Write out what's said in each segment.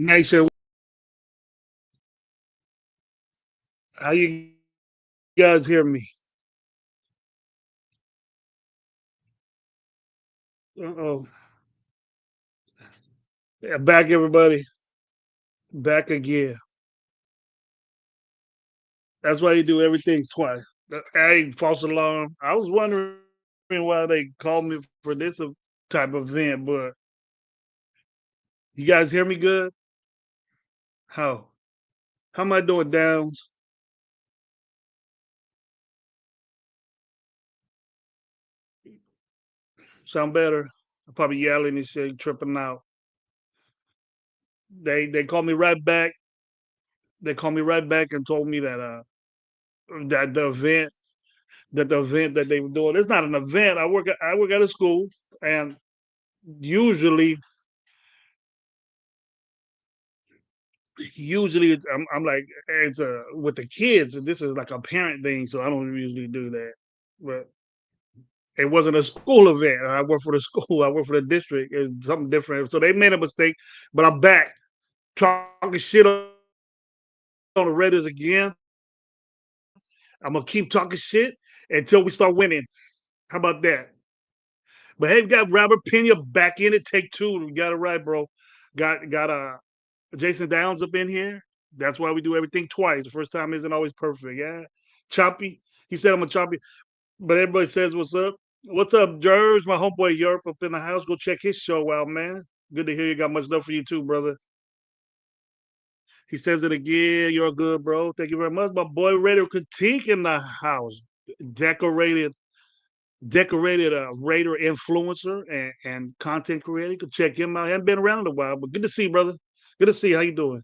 Nation, how you guys hear me? Uh-oh. Yeah, back everybody. Back again. That's why you do everything twice. Hey, false alarm. I was wondering why they called me for this type of event, but you guys hear me good? How? How am I doing, Downs? Sound better? I'm probably yelling and shit, tripping out. They called me right back. They called me right back and told me that the event that they were doing. It's not an event. I work at a school, and usually I'm like it's with the kids. This is like a parent thing, so I don't usually do that. But it wasn't a school event. I work for the school. I work for the district. It's something different. So they made a mistake, but I'm back talking shit on the Raiders again. I'm gonna keep talking shit until we start winning. How about that? But hey, we got Robert Pena back in it. Take two. We got it right, bro. Got Jason Downs up in here. That's why we do everything twice. The first time isn't always perfect. Yeah. Choppy. He said I'm a choppy, but everybody says what's up. What's up, Jers? My homeboy Europe up in the house. Go check his show out, man. Good to hear you got much love for you too, brother. He says it again. You're good, bro. Thank you very much. My boy Raider Critique in the house. Decorated, decorated Raider influencer and content creator. You can check him out. He hasn't been around in a while, but good to see you, brother. Good to see you. How you doing?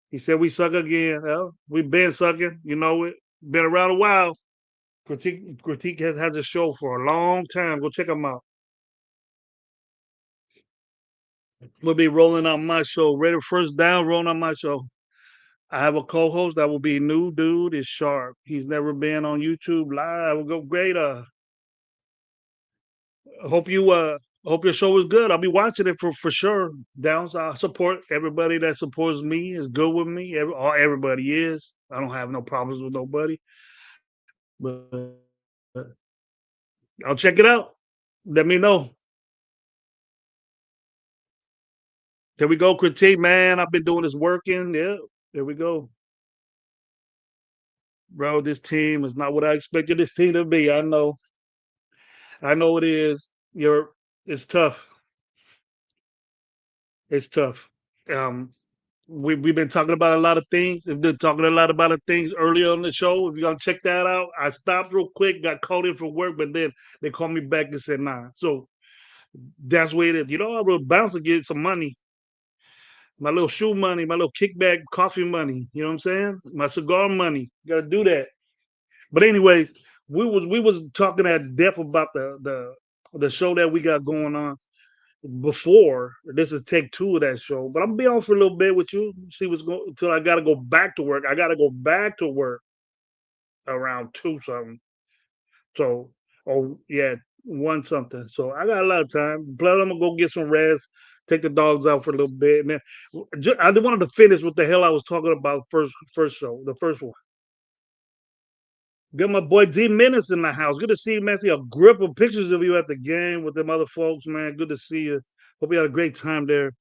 He said we suck again. Well, we've been sucking. You know it. Been around a while. Critique has a show for a long time. Go check him out. We'll be rolling on my show. Ready first down, rolling on my show. I have a co-host that will be new dude. Is Sharp. He's never been on YouTube live. We'll go great. Hope you hope your show is good. I'll be watching it for sure. Downs. I support everybody that supports me. Is good with me. Everybody is. I don't have no problems with nobody. But I'll check it out. Let me know. There we go, critique, man. I've been doing this working. Yeah, there we go. Bro, this team is not what I expected this team to be. I know. I know it is. It's tough. It's tough. Um, we've been talking about a lot of things. We've been talking a lot about the things earlier on the show. If you're gonna check that out, I stopped real quick, got called in for work, but then they called me back and said, nah. So that's where it is. I will bounce to get some money, my little shoe money, my little kickback coffee money. You know what I'm saying? My cigar money. Gotta do that. But anyways, we was talking at depth about the show that we got going on before. This is take two of that show. But I'm gonna be on for a little bit with you. See what's going until I gotta go back to work. I gotta go back to work around two something. So oh yeah, one something. So I got a lot of time. Plus I'm gonna go get some rest, take the dogs out for a little bit. Man, I just wanted to finish what the hell I was talking about first show, the first one. Got my boy D Menace in the house. Good to see you, man. See a grip of pictures of you at the game with them other folks, man. Good to see you. Hope you had a great time there.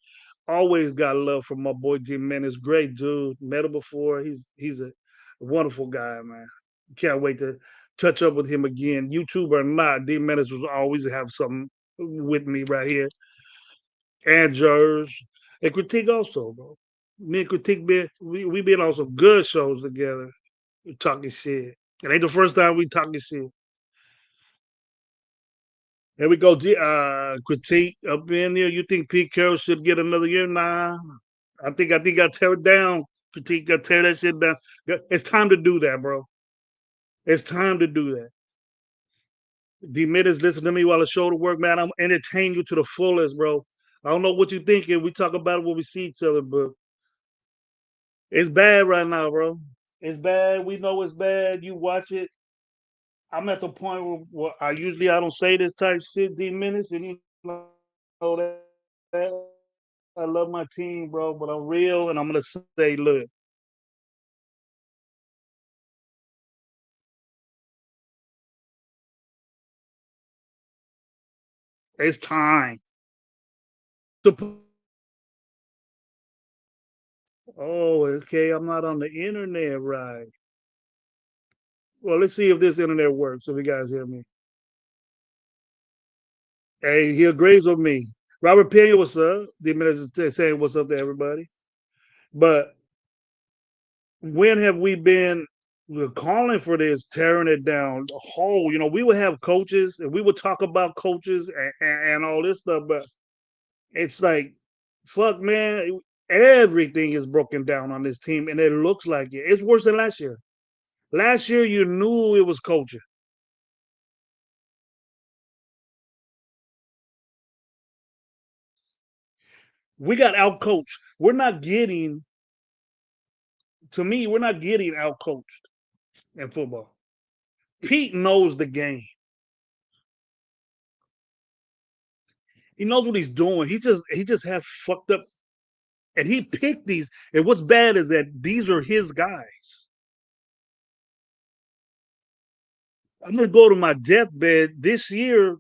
Always got love from my boy D Menace. Great dude. Met him before. He's a wonderful guy, man. Can't wait to touch up with him again. YouTube or not, D Menace was always have something with me right here. And Jers. And Critique also, bro. Me and Critique we been on some good shows together. Talking shit. It ain't the first time we talking shit. Here we go. Critique up in there. You think Pete Carroll should get another year? Nah. I think I tear it down. Critique, I tear that shit down. It's time to do that, bro. It's time to do that. The minutes listen to me while I show the work, man. I'm entertain you to the fullest, bro. I don't know what you thinking. We talk about it when we see each other, but it's bad right now, bro. It's bad. We know it's bad. You watch it. I'm at the point where I don't say this type shit, D minutes, and you know that. I love my team, bro, but I'm real, and I'm gonna say, look, it's time to. Oh, okay. I'm not on the internet, right? Well, let's see if this internet works. If you guys hear me, hey, he agrees with me. Robert Pena, what's up? The minute saying what's up to everybody. But when have we been calling for this, tearing it down whole? We would have coaches and we would talk about coaches and all this stuff, but it's like, fuck, man, everything is broken down on this team, and it looks like it. It's worse than last year. Last year, you knew it was coaching. We got out coached. We're not getting, to me, we're not getting out coached in football. Pete knows the game. He knows what he's doing. He just has fucked up, and he picked these. And what's bad is that these are his guys. I'm gonna go to my deathbed this year.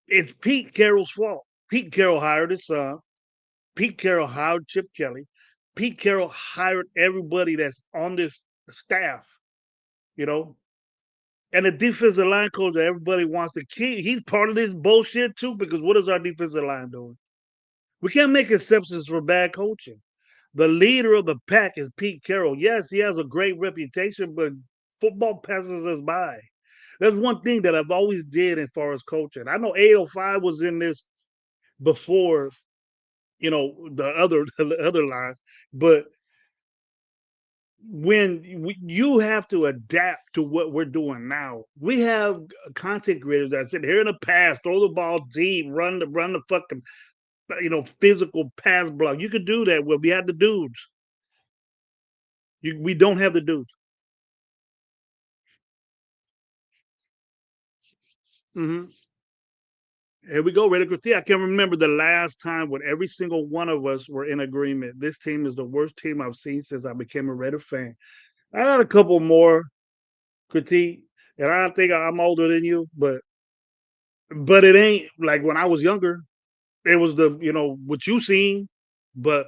It's Pete Carroll's fault. Pete Carroll hired his son. Pete Carroll hired Chip Kelly. Pete Carroll hired everybody that's on this staff. You know, and the defensive line coach that everybody wants to keep, he's part of this bullshit too. Because what is our defensive line doing? We can't make exceptions for bad coaching. The leader of the pack is Pete Carroll. Yes, he has a great reputation, but football passes us by. That's one thing that I've always did as far as coaching. I know 805 was in this before, the other line, but you have to adapt to what we're doing now. We have content creators that said here in the past, throw the ball deep, run the fucking physical pass block. You could do that. Well, we had the dudes. We don't have the dudes. Hmm. Here we go, Ready Critique. I can remember the last time when every single one of us were in agreement. This team is the worst team I've seen since I became a Raider fan. I had a couple more critique, and I think I'm older than you, but it ain't like when I was younger. It was what you seen, but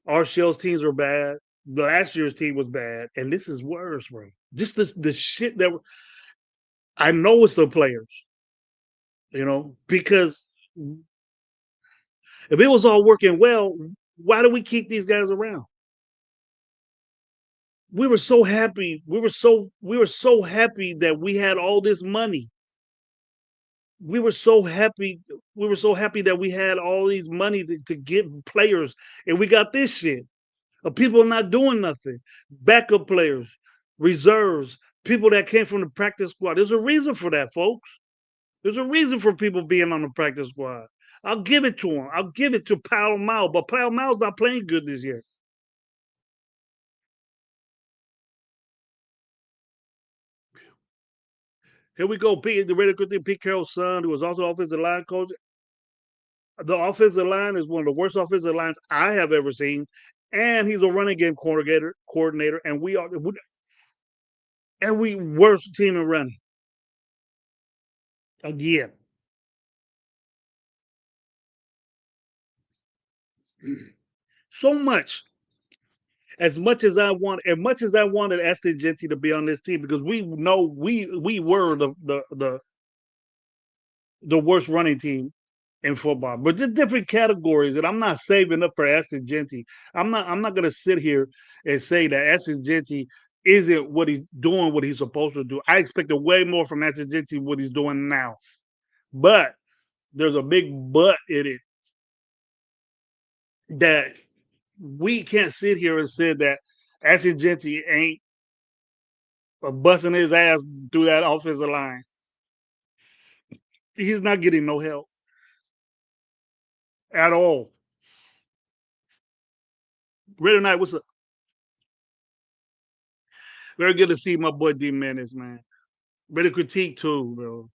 our shells teams were bad. Last year's team was bad, and this is worse, bro. Just the shit that I know it's the players, because if it was all working well, why do we keep these guys around? We were so happy. We were so happy that we had all this money. We were so happy. We were so happy that we had all these money to get players, and we got this shit. People not doing nothing. Backup players, reserves, people that came from the practice squad. There's a reason for that, folks. There's a reason for people being on the practice squad. I'll give it to him. I'll give it to Pal Mal, but Pal Mal's not playing good this year. Here we go. Pete, the radio thing, Pete Carroll's son, who was also the offensive line coach. The offensive line is one of the worst offensive lines I have ever seen, and he's a running game coordinator, and we worst team in running again. So much as I wanted Aston Genty to be on this team because we know we were the worst running team in football, but just different categories. And I'm not saving up for Aston Genty. I'm not going to sit here and say that Aston Genty isn't what he's doing, what he's supposed to do. I expected way more from Aston Genty what he's doing now, but there's a big but in it that we can't sit here and say that Aston Genty ain't busting his ass through that offensive line. He's not getting no help at all. Ready night, what's up? Very good to see my boy D Menace, man. Ready critique too, bro.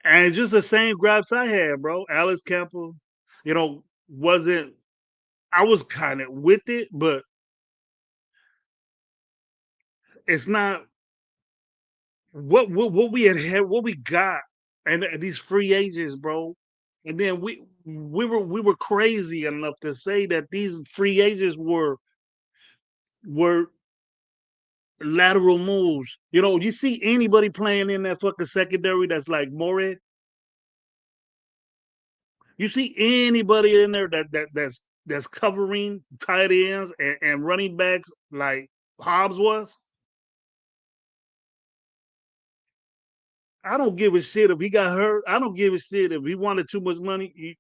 And just the same gripes I had, bro. Alex Kemper, wasn't I was kind of with it, but it's not what we had what we got, and these free agents, bro. And then we were crazy enough to say that these free agents were lateral moves. You see anybody playing in that fucking secondary that's like Morehead? You see anybody in there that's covering tight ends and running backs like Hobbs was? I don't give a shit if he got hurt. I don't give a shit if he wanted too much money.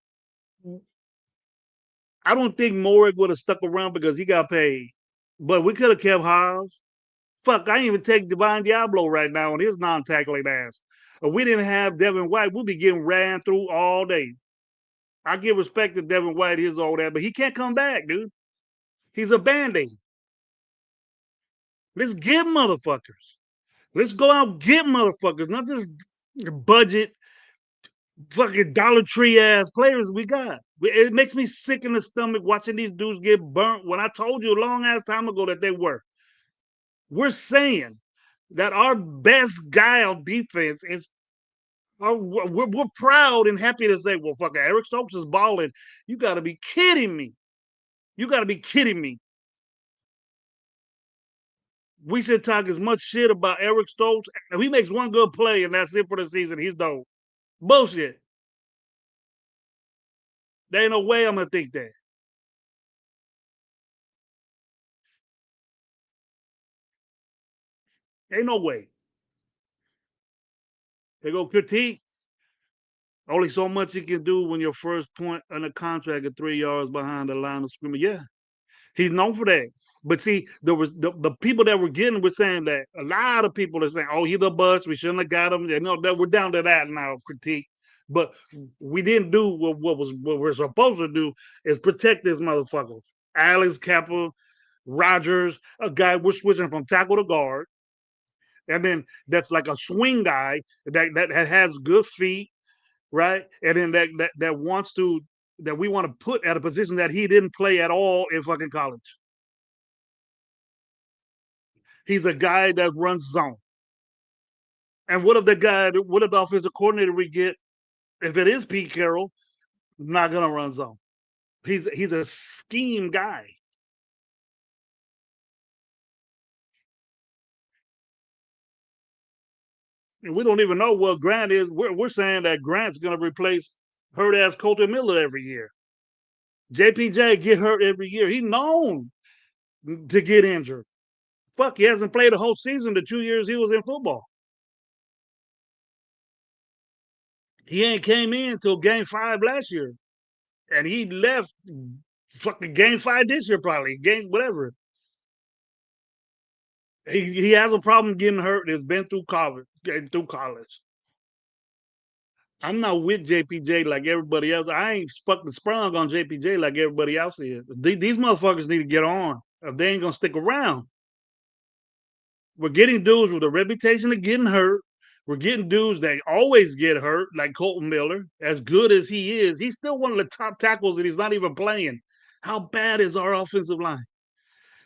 I don't think Morik would have stuck around because he got paid. But we could have kept Hobbs. Fuck, I ain't even take Divine Diablo right now on his non-tackling ass. If we didn't have Devin White, we'd be getting ran through all day. I give respect to Devin White, his old ass, but he can't come back, dude. He's a band-aid. Let's get motherfuckers. Let's go out and get motherfuckers, not this budget fucking Dollar Tree ass players we got. It makes me sick in the stomach watching these dudes get burnt when I told you a long ass time ago that they were. We're saying that our best guy on defense is we're proud and happy to say, well, fucking Eric Stokes is balling. You got to be kidding me. You got to be kidding me. We should talk as much shit about Eric Stokes. If he makes one good play and that's it for the season, he's dope. Bullshit. There ain't no way I'm gonna think that. Ain't no way. They go critique. Only so much you can do when your first point on a contract is 3 yards behind the line of scrimmage. Yeah, he's known for that. But see, there was the people that were getting were saying that a lot of people are saying, "Oh, he's a bust. We shouldn't have got him." That we're down to that now. Critique, but we didn't do what we're supposed to do is protect this motherfucker. Alex Kepper, Rogers, a guy we're switching from tackle to guard, and then that's like a swing guy that has good feet, right? And then that wants to that we want to put at a position that he didn't play at all in fucking college. He's a guy that runs zone. And what if the offensive coordinator we get, if it is Pete Carroll, not gonna run zone? He's a scheme guy. And we don't even know what Grant is. We're saying that Grant's gonna replace hurt ass Colton Miller every year. JPJ get hurt every year. He's known to get injured. Fuck, he hasn't played the whole season the 2 years he was in football. He ain't came in till game 5 last year. And he left fucking game 5 this year, probably. Game whatever. He has a problem getting hurt. It's been through college. Getting through college. I'm not with JPJ like everybody else. I ain't fucking sprung on JPJ like everybody else is. These motherfuckers need to get on if they ain't gonna stick around. We're getting dudes with a reputation of getting hurt. We're getting dudes that always get hurt, like Colton Miller. As good as he is, he's still one of the top tackles and he's not even playing. How bad is our offensive line?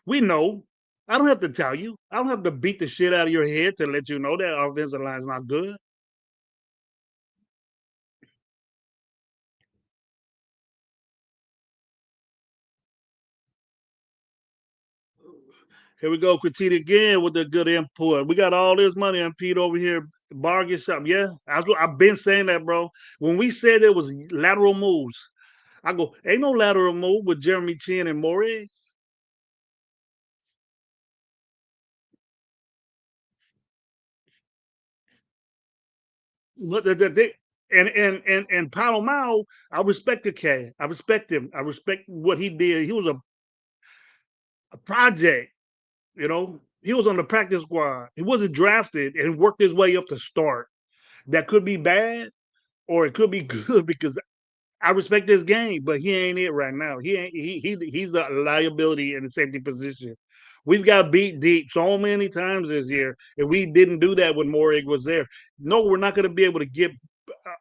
We know. I don't have to tell you. I don't have to beat the shit out of your head to let you know that our offensive line is not good. Here we go, critique again with the good input. We got all this money and Pete over here bargain shop. Yeah, I've been saying that, bro. When we said it was lateral moves, I go, ain't no lateral move with Jeremy Chin and Morey. Look, and Palomao, I respect the cat. I respect him. I respect what he did. He was a project, you know. He was on the practice squad. He wasn't drafted and worked his way up to start. That could be bad or it could be good because I respect this game, but he ain't it right now. He ain't he's a liability in the safety position. We've got beat deep so many times this year, and we didn't do that when Morig was there. No, we're not going to be able to get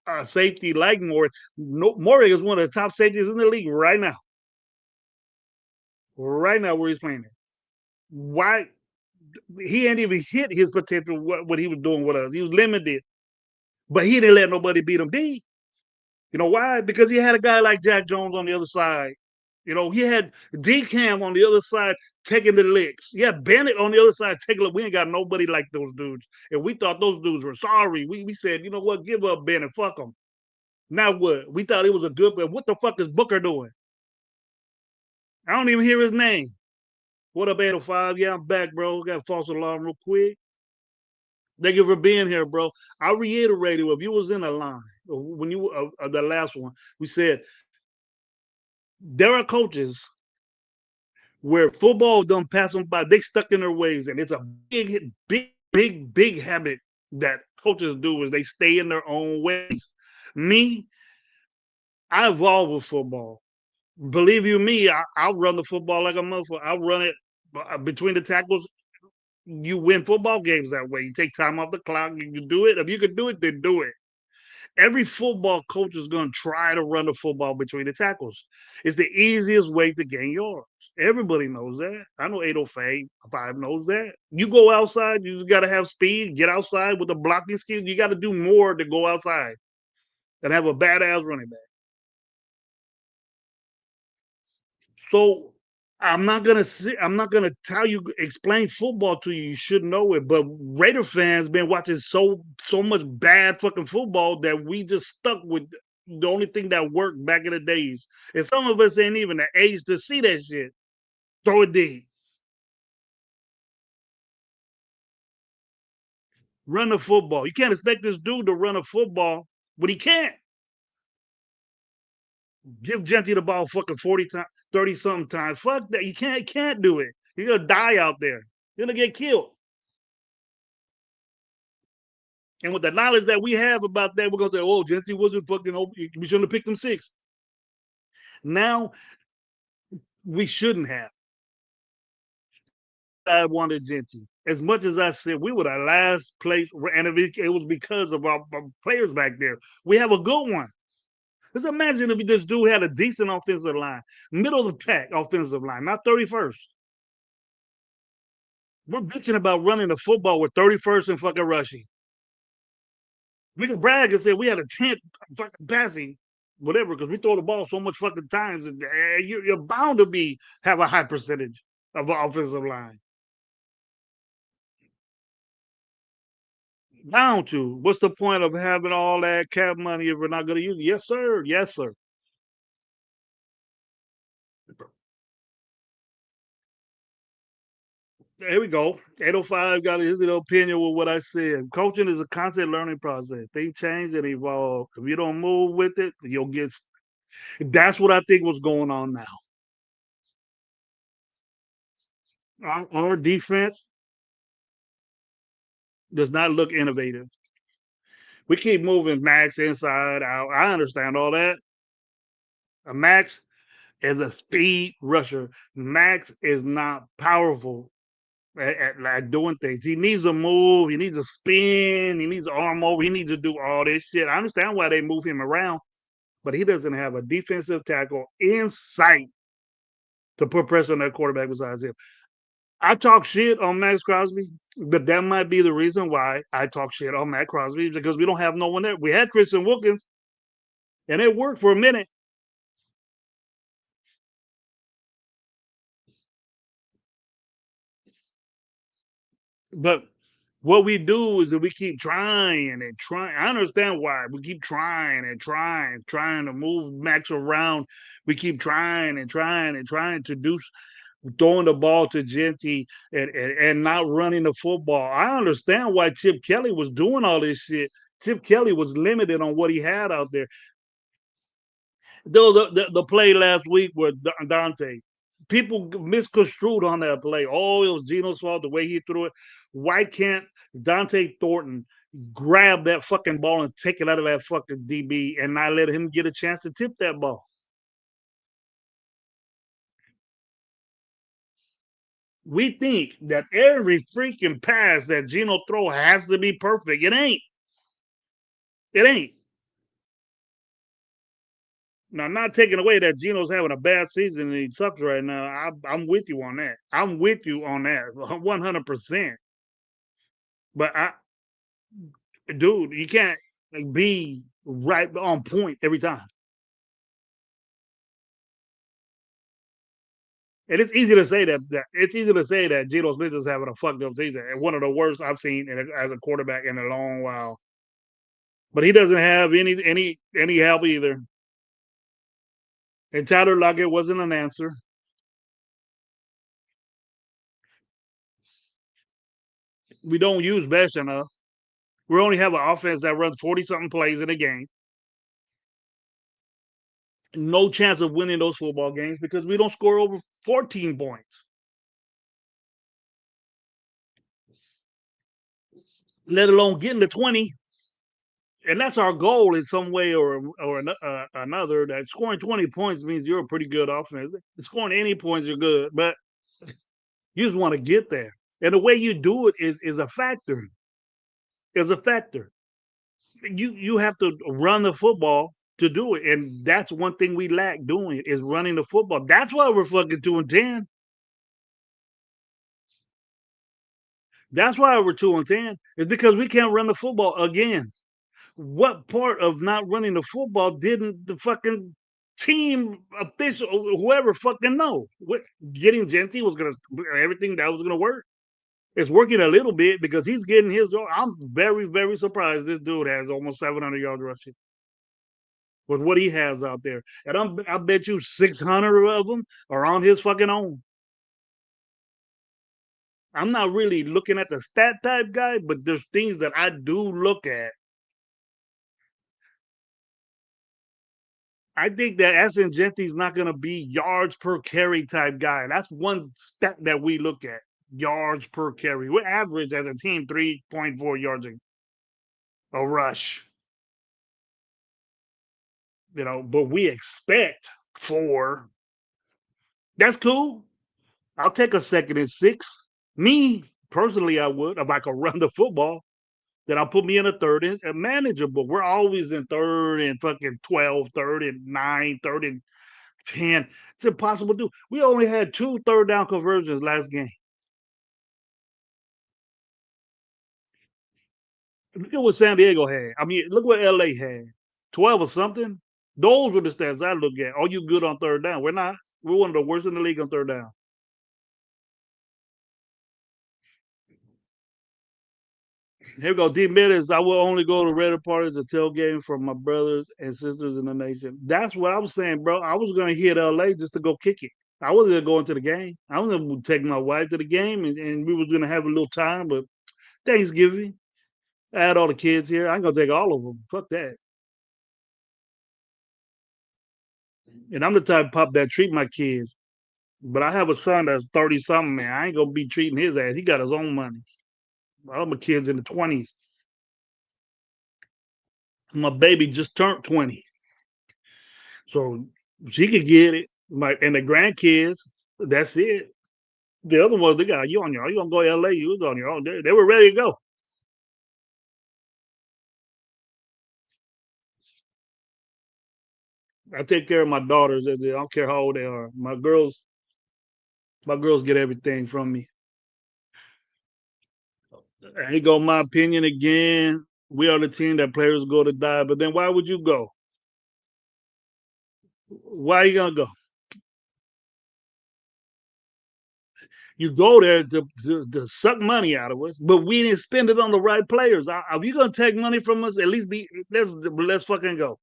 a safety like Morris. No, Morris is one of the top safeties in the league right now. Right now, where he's playing at. Why he ain't even hit his potential? What he was doing with us, he was limited, but he didn't let nobody beat him. D. You know why? Because he had a guy like Jack Jones on the other side. You know, he had D-Cam on the other side taking the licks. Yeah, Bennett on the other side taking it. We ain't got nobody like those dudes. And we thought those dudes were sorry. We said, you know what, give up Bennett, fuck him. Now what? We thought he was a good, but what the fuck is Booker doing? I don't even hear his name. What up, 805? Yeah, I'm back, bro. Got a false alarm real quick. Thank you for being here, bro. I reiterated if you was in a line when you the last one, we said there are coaches where football done pass them by. They stuck in their ways, and it's a big habit that coaches do is they stay in their own ways. Me, I evolve with football. Believe you me, I'll run the football like a motherfucker. I'll run it between the tackles. You win football games that way. You take time off the clock. You do it. If you can do it, then do it. Every football coach is going to try to run the football between the tackles. It's the easiest way to gain yards. Everybody knows that. I know 805 knows that. You go outside, you just got to have speed, get outside with the blocking skills. You got to do more to go outside and have a badass running back. So I'm not gonna tell you explain football to you. You should know it. But Raider fans been watching so much bad fucking football that we just stuck with the only thing that worked back in the days. And some of us ain't even the age to see that shit. Throw it deep. Run the football. You can't expect this dude to run a football, but he can't. Give Genty the ball fucking 40 times, 30 something times. Fuck that. You can't do it. You're gonna die out there. You're gonna get killed. And with the knowledge that we have about that, we're gonna say, "Oh, Genty wasn't fucking open. We shouldn't have picked him six." Now we shouldn't have. I wanted Genty as much as I said we were the last place, and it was because of our players back there. We have a good one. Just imagine if this dude had a decent offensive line, middle of the pack offensive line, not 31st. We're bitching about running the football with 31st and fucking rushing. We can brag and say we had a 10th fucking passing, whatever, because we throw the ball so much fucking times, and you're bound to have a high percentage of an offensive line. Bound to. What's the point of having all that cap money if we're not going to use it? Yes, sir. Yes, sir. Here we go. 805 got his opinion with what I said. Coaching is a constant learning process. They change and evolve. If you don't move with it, you'll get. That's what I think was going on now. Our defense does not look innovative. We keep moving Max inside out. I understand all that. Max is a speed rusher. Max is not powerful at doing things. He needs a move. He needs a spin. He needs an arm over. He needs to do all this shit. I understand why they move him around, but he doesn't have a defensive tackle in sight to put pressure on that quarterback besides him. I talk shit on Max Crosby, but that might be the reason why I talk shit on Matt Crosby because we don't have no one there. We had Christian Wilkins, and it worked for a minute. But what we do is that we keep trying and trying. I understand why we keep trying and trying to move Max around. We keep trying and trying to do throwing the ball to Genty and not running the football. I understand why Chip Kelly was doing all this shit. Chip Kelly was limited on what he had out there. Though the play last week with Dante, people misconstrued on that play. Oh, it was Geno's fault the way he threw it. Why can't Dante Thornton grab that fucking ball and take it out of that fucking DB and not let him get a chance to tip that ball? We think that every freaking pass that Geno throw has to be perfect. It ain't. It ain't. Now, not taking away that Geno's having a bad season and he sucks right now. I'm with you on that. I'm with you on that 100%. But dude, you can't like, be right on point every time. And it's easy to say that it's easy to say that Geno Smith is having a fucked up season and one of the worst I've seen as a quarterback in a long while. But he doesn't have any help either. And Tyler Lockett wasn't an answer. We don't use Best enough. We only have an offense that runs 40 something plays in a game. No chance of winning those football games because we don't score over 14 points, let alone getting to 20. And that's our goal in some way or another. That scoring 20 points means you're a pretty good offense. Scoring any points, you're good, but you just want to get there. And the way you do it is a factor. Is a factor. You have to run the football to do it, and that's one thing we lack doing is running the football. That's why we're fucking 2-10. That's why we're 2-10. It's because we can't run the football again. What part of not running the football didn't the fucking team official, whoever fucking know? What getting Genty was gonna everything that was gonna work. It's working a little bit because he's getting his. I'm very, very surprised this dude has almost 700 yards rushing with what he has out there. And I bet you 600 of them are on his fucking own. I'm not really looking at the stat type guy, but there's things that I do look at. I think that Asin Genti's not going to be yards per carry type guy. That's one stat that we look at yards per carry. We average as a team 3.4 yards a rush, but we expect 4. That's cool. I'll take a 2nd and 6. Me personally, I would if I could run the football. Then I'll put me in a third and manageable. We're always in third and fucking 12, third and 9, third and 10. It's impossible to do. We only had 2 third down conversions last game. Look at what San Diego had. I mean, look what LA had. 12 or something. Those were the stats I look at. Are you good on third down? We're not. We're one of the worst in the league on third down. Here we go. D minutes. I will only go to Reddit parties or tailgating for my brothers and sisters in the nation. That's what I was saying, bro. I was gonna hit LA just to go kick it. I wasn't gonna go into the game. I was gonna take my wife to the game and we was gonna have a little time, but Thanksgiving. I had all the kids here. I ain't gonna take all of them. Fuck that. And I'm the type of pop that treat my kids. But I have a son that's 30 something, man. I ain't gonna be treating his ass. He got his own money. All my kids in the 20s. My baby just turned 20. So she could get it. And the grandkids, that's it. The other ones, they got you on your own. You gonna go to LA, you was on your own. They were ready to go. I take care of my daughters. I don't care how old they are. My girls get everything from me. Here go my opinion again. We are the team that players go to die. But then why would you go? Why are you gonna go? You go there to suck money out of us, but we didn't spend it on the right players. If you're gonna take money from us, at least let's fucking go.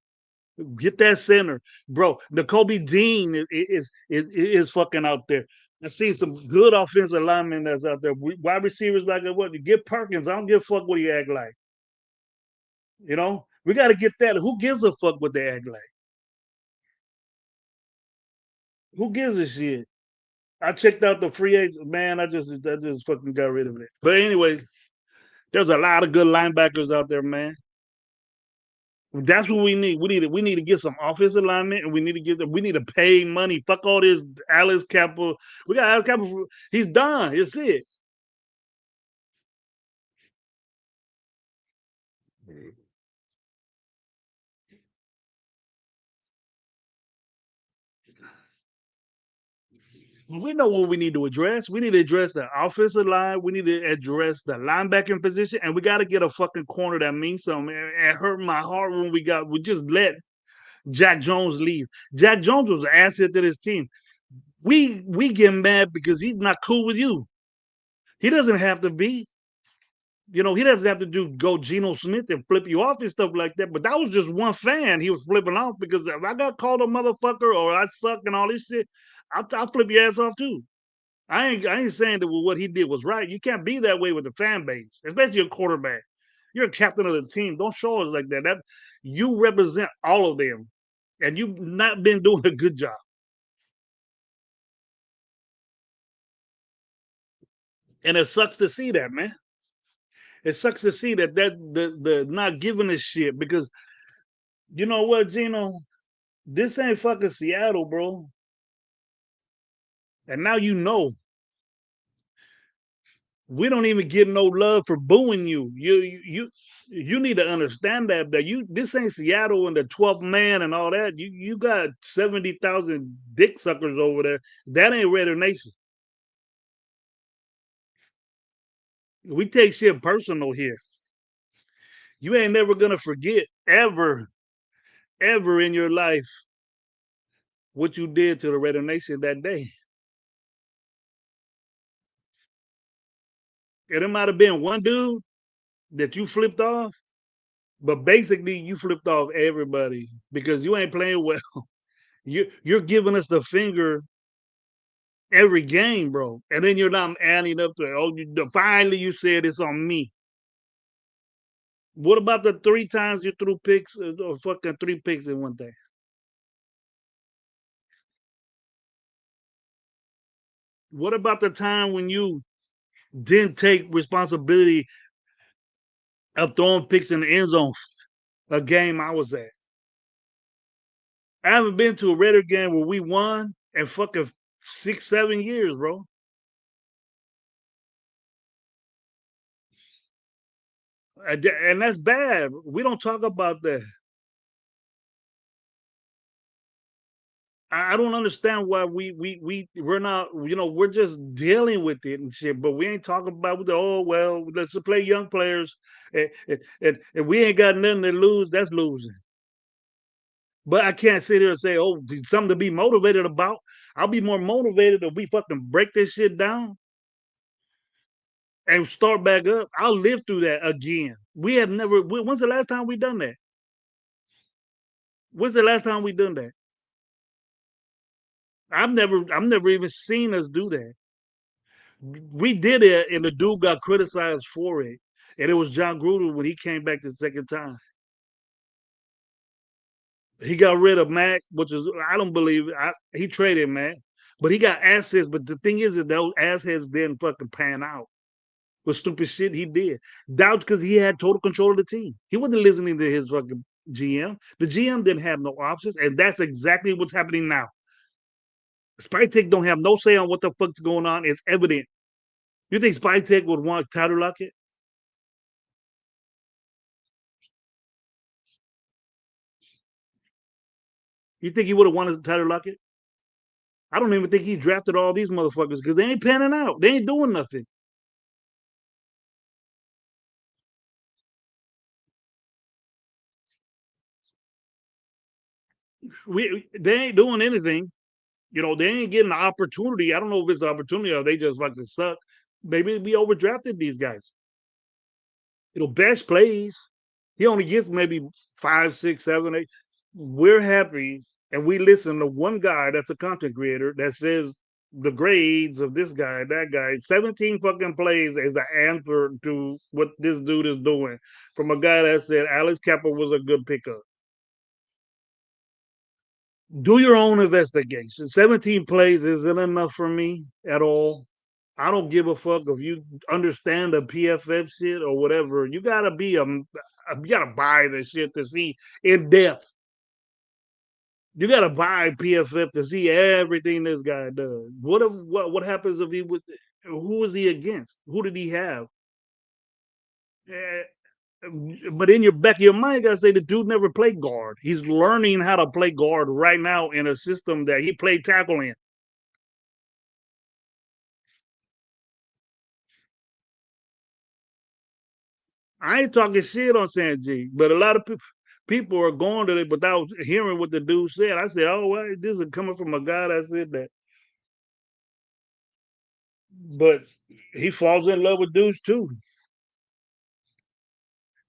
Get that center, bro. The Kobe Dean is fucking out there. I've seen some good offensive linemen that's out there. Wide receivers like what? You get Perkins. I don't give a fuck what he act like. We got to get that. Who gives a fuck what they act like? Who gives a shit? I checked out the free agent, man. I just fucking got rid of it. But anyway, there's a lot of good linebackers out there, man. That's what we need. We need to get some offensive alignment, and we need to pay money. Fuck all this Alex Cappa. We got Alex Cappa. He's done. It's it. We know what we need to address. We need to address the offensive line. We need to address the linebacking position, and we got to get a fucking corner that means something. It hurt my heart when we just let Jack Jones leave. Jack Jones was an asset to this team. We get mad because he's not cool with you. He doesn't have to be. He doesn't have to go Geno Smith and flip you off and stuff like that. But that was just one fan he was flipping off because if I got called a motherfucker or I suck and all this shit, I'll flip your ass off too. I ain't saying that what he did was right. You can't be that way with the fan base, especially a quarterback. You're a captain of the team. Don't show us like that. That you represent all of them, and you've not been doing a good job. And it sucks to see that, man. It sucks to see the not giving a shit because you know what, Gino? This ain't fucking Seattle, bro. And now you know we don't even get no love for booing you. You need to understand that you this ain't Seattle and the 12th man and all that. You got 70,000 dick suckers over there. That ain't Raider Nation. We take shit personal here. You ain't never gonna forget ever in your life what you did to the Raider Nation that day. And it might have been one dude that you flipped off, but basically you flipped off everybody because you ain't playing well. You're giving us the finger every game, bro. And then you're not adding up to it. Oh, finally you said it's on me. What about the three times you threw picks or fucking three picks in one day? What about the time when you didn't take responsibility of throwing picks in the end zone? A game I was at. I haven't been to a Raider game where we won in fucking 6, 7 years, bro. And that's bad. We don't talk about that. I don't understand why we're not, we're just dealing with it and shit, but we ain't talking about oh well, let's play young players and we ain't got nothing to lose, that's losing. But I can't sit here and say, oh, something to be motivated about. I'll be more motivated if we fucking break this shit down and start back up. I'll live through that again. We have never when's the last time we done that? When's the last time we done that? I've never even seen us do that. We did it, and the dude got criticized for it. And it was John Gruden when he came back the second time. He got rid of Mac, which is I don't believe he traded Mac, but he got assets. But the thing is that those assets didn't fucking pan out with stupid shit he did. That's because he had total control of the team. He wasn't listening to his fucking GM. The GM didn't have no options, and that's exactly what's happening now. Spytek don't have no say on what the fuck's going on. It's evident. You think Spytek would want Tyler Lockett? You think he would have wanted Tyler Lockett? I don't even think he drafted all these motherfuckers because they ain't panning out. They ain't doing nothing. They ain't doing anything. They ain't getting the opportunity. I don't know if it's an opportunity or they just fucking suck. Maybe we overdrafted these guys. Best plays. He only gets maybe 5, 6, 7, 8. We're happy and we listen to one guy that's a content creator that says the grades of this guy, that guy, 17 fucking plays is the answer to what this dude is doing. From a guy that said Alex Kappa was a good pickup. Do your own investigation. 17 plays isn't enough for me at all. I don't give a fuck if you understand the PFF shit or whatever. You gotta you gotta buy the shit to see in depth. You gotta buy PFF to see everything this guy does. What happens if he was? Who was he against? Who did he have? Eh, but in your back of your mind, you gotta say the dude never played guard. He's learning how to play guard right now in a system that he played tackle in. I ain't talking shit on Sanjay, but a lot of people are going to it without hearing what the dude said. I said, "Oh, well, this is coming from a guy that said that," but he falls in love with dudes too.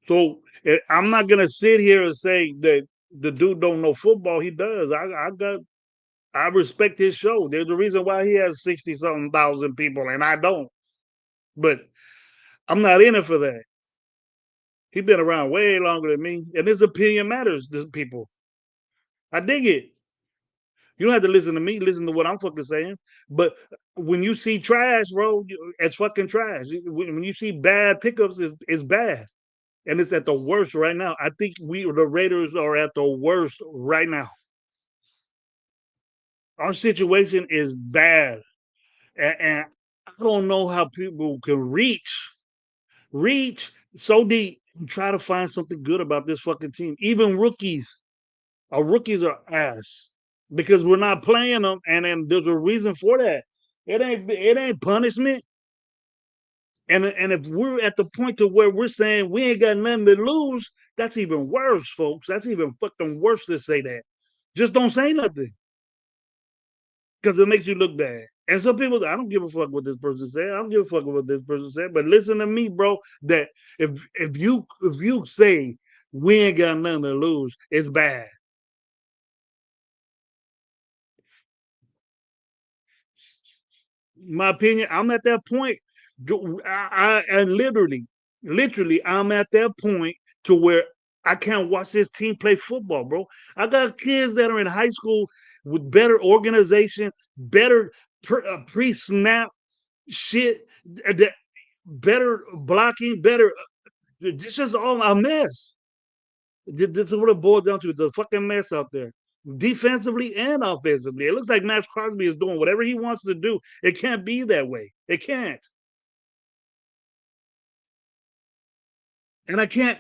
So I'm not gonna sit here and say that the dude don't know football. He does. I respect his show. There's a reason why he has 60 something thousand people and I don't. But I'm not in it for that. He's been around way longer than me, and his opinion matters to people. I dig it. You don't have to listen to me. Listen to what I'm fucking saying. But when you see trash, bro, it's fucking trash. When you see bad pickups, it's bad, and it's at the worst right now. I think the Raiders are at the worst right now. Our situation is bad, and I don't know how people can reach so deep and try to find something good about this fucking team. Even rookies, our rookies are ass because we're not playing them, and then there's a reason for that. It ain't punishment. And if we're at the point to where we're saying we ain't got nothing to lose, that's even worse, folks. That's even fucking worse to say that. Just don't say nothing because it makes you look bad. And some people, I don't give a fuck what this person said. I don't give a fuck what this person said. But listen to me, bro. That if you say we ain't got nothing to lose, it's bad. My opinion, I'm at that point. I literally, I'm at that point to where I can't watch this team play football, bro. I got kids that are in high school with better organization, better pre-snap shit, that better blocking, better. This is all a mess. This is what it boils down to: the fucking mess out there, defensively and offensively. It looks like Max Crosby is doing whatever he wants to do. It can't be that way. It can't. And I can't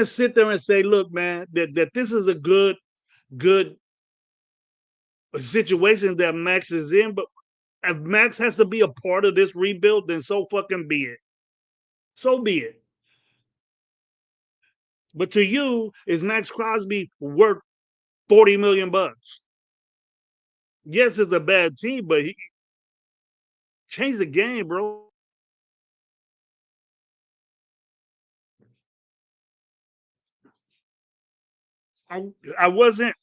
sit there and say, look, man, that this is a good situation that Max is in. But if Max has to be a part of this rebuild, then so fucking be it. So be it. But to you, is Max Crosby worth 40 million bucks? Yes, it's a bad team, but he changed the game, bro. I, I wasn't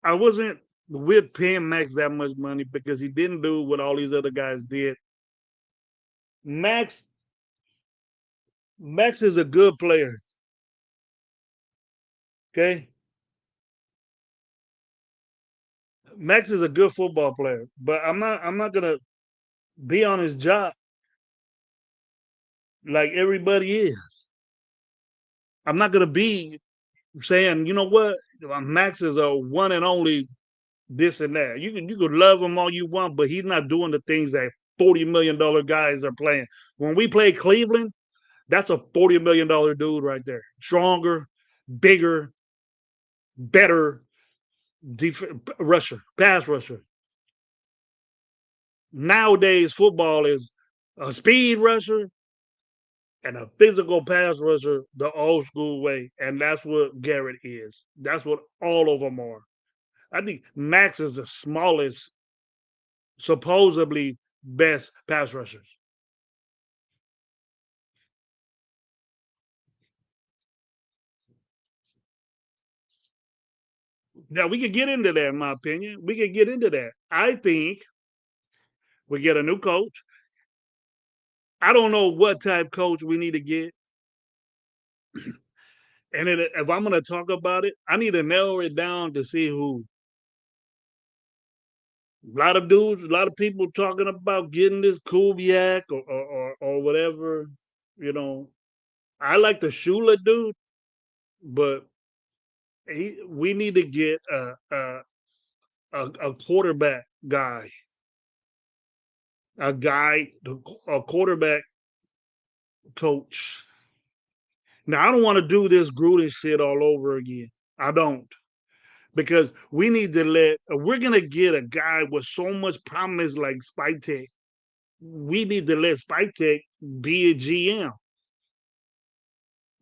I wasn't with paying Max that much money because he didn't do what all these other guys did. Max Max is a good player. Okay, Max is a good football player, but I'm not gonna be on his job like everybody is. I'm not gonna be saying, you know what, Max is a one and only this and that. You could love him all you want, but he's not doing the things that $40 million guys are playing. When we play Cleveland, that's a $40 million dude right there. Stronger, bigger, better rusher, pass rusher. Nowadays, football is a speed rusher and a physical pass rusher the old school way. And that's what Garrett is. That's what all of them are. I think Max is the smallest, supposedly best pass rushers. Now we could get into that, in my opinion. We could get into that. I think we get a new coach. I don't know what type coach we need to get. And if I'm going to talk about it, I need to narrow it down to see who. A lot of dudes, a lot of people talking about getting this Kubiak or whatever. You know, I like the Shula dude, but we need to get a quarterback guy, a guy, a quarterback coach. Now, I don't want to do this Gruden shit all over again. I don't. Because we need to we're going to get a guy with so much promise like Spike Tech. We need to let Spike Tech be a GM.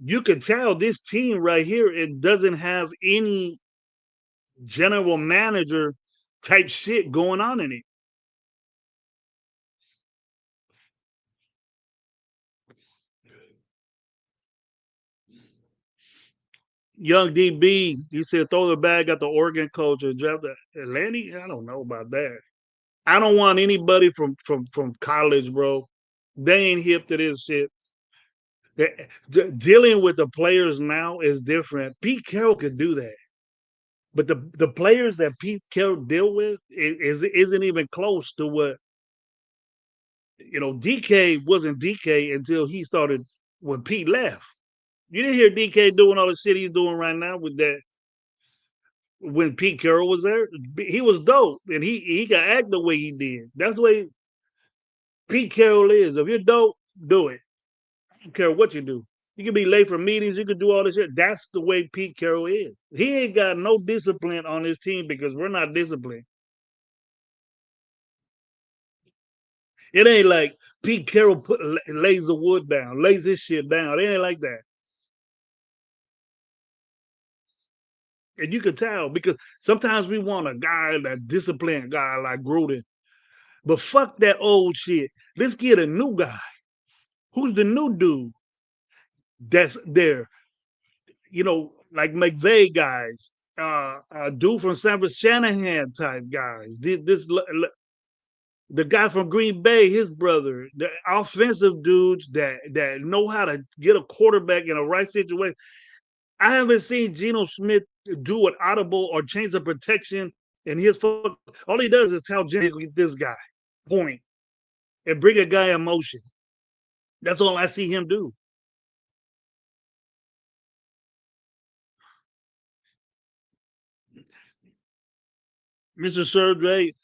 You can tell this team right here, it doesn't have any general manager type shit going on in it. Young DB, you said throw the bag at the Oregon coach and draft the Atlantic. I don't know about that. I don't want anybody from college, bro. They ain't hip to this shit. Dealing with the players now is different. Pete Carroll could do that, but the players that Pete Carroll deal with isn't even close to what DK wasn't DK until he started when Pete left. You didn't hear DK doing all the shit he's doing right now with that when Pete Carroll was there. He was dope, and he can act the way he did. That's the way Pete Carroll is. If you're dope, do it. I don't care what you do. You can be late for meetings. You can do all this shit. That's the way Pete Carroll is. He ain't got no discipline on his team because we're not disciplined. It ain't like Pete Carroll lays the wood down, lays his shit down. It ain't like that. And you can tell because sometimes we want a guy, that disciplined guy like Gruden. But fuck that old shit. Let's get a new guy. Who's the new dude that's there? Like McVay guys, dude from San Francisco, Shanahan type guys. The guy from Green Bay, his brother, the offensive dudes that know how to get a quarterback in a right situation. I haven't seen Geno Smith do an audible or change the protection in his foot. All he does is tell Geno, get this guy, point, and bring a guy in motion. That's all I see him do. Mr. Surgery,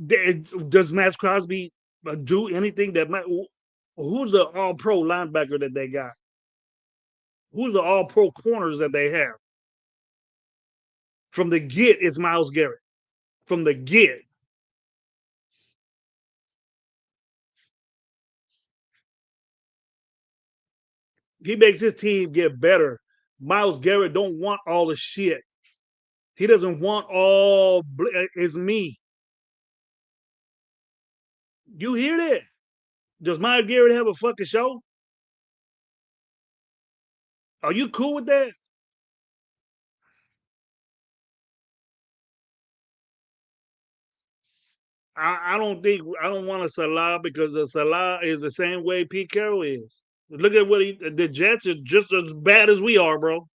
does Max Crosby do anything that might? Who's the All Pro linebacker that they got? Who's the All Pro corners that they have? From the get, it's Myles Garrett. From the get, he makes his team get better. Myles Garrett don't want all the shit. He doesn't want all. It's me. You hear that? Does Myles Garrett have a fucking show? Are you cool with that? I don't want a Salah because the Salah is the same way Pete Carroll is. Look at the Jets are just as bad as we are, bro.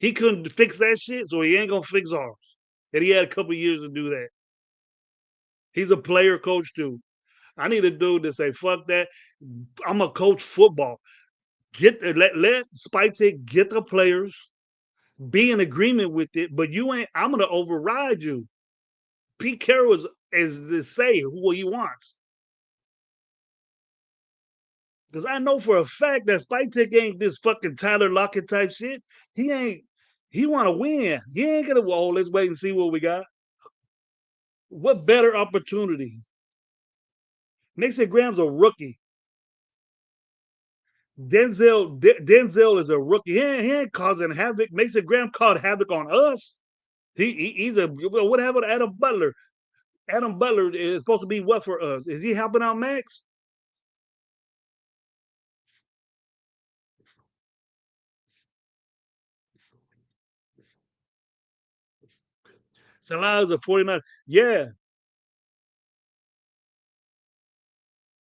He couldn't fix that shit, so he ain't gonna fix ours. And he had a couple years to do that. He's a player coach too. I need a dude to say, fuck that. I'm a coach football. Let Spike take get the players, be in agreement with it, but you ain't I'm gonna override you. Pete Carroll is to say who he wants. Because I know for a fact that Spike Tech ain't this fucking Tyler Lockett type shit. He ain't. He want to win. He ain't gonna. Well, let's wait and see what we got. What better opportunity? Mason Graham's a rookie. Denzel is a rookie. He ain't causing havoc. Mason Graham caused havoc on us. He's a what happened to Adam Butler? Adam Butler is supposed to be what for us? Is he helping out Max? Salah is a 49. Yeah,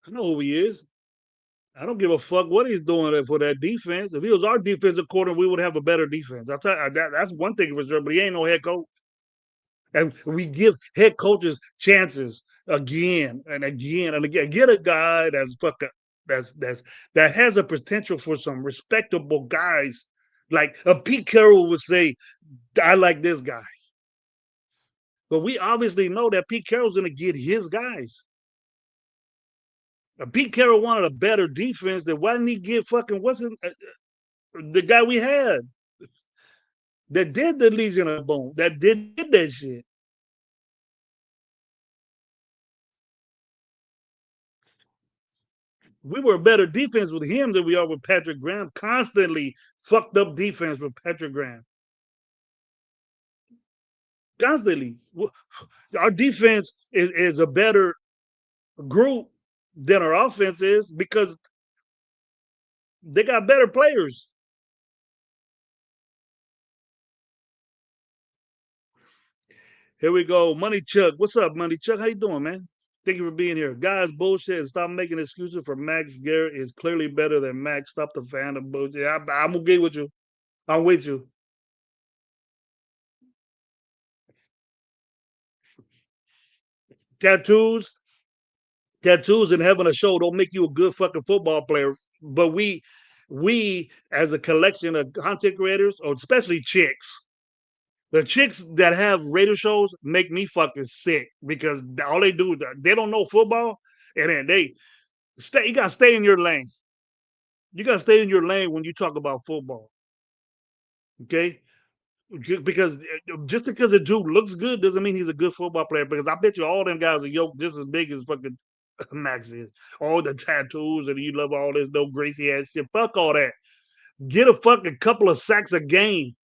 I know who he is. I don't give a fuck what he's doing for that defense. If he was our defensive coordinator, we would have a better defense. I'll tell you that's one thing for sure. But he ain't no head coach, and we give head coaches chances again and again and again. Get a guy that's fucking that has a potential for some respectable guys. Like a Pete Carroll would say, I like this guy. But we obviously know that Pete Carroll's going to get his guys. Pete Carroll wanted a better defense. Then why didn't he get fucking the guy we had that did the Legion of Boom, that did that shit? We were a better defense with him than we are with Patrick Graham. Constantly fucked up defense with Patrick Graham. Constantly. Our defense is a better group than our offense is because they got better players. Here we go. Money Chuck. What's up, Money Chuck? How you doing, man? Thank you for being here. Guys, bullshit and stop making excuses for Max. Garrett is clearly better than Max. Stop the fan of bullshit. I'm okay with you. I'm with you. Tattoos, tattoos and having a show don't make you a good fucking football player. But we as a collection of content creators, or especially chicks, the chicks that have radio shows make me fucking sick because all they do, they don't know football, and then they stay. You gotta stay in your lane. You gotta stay in your lane when you talk about football. Okay, because just because a dude looks good doesn't mean he's a good football player. Because I bet you all them guys are yoked just as big as fucking Max is. All the tattoos and you love all this no Gracie ass shit. Fuck all that. Get a fucking couple of sacks a game.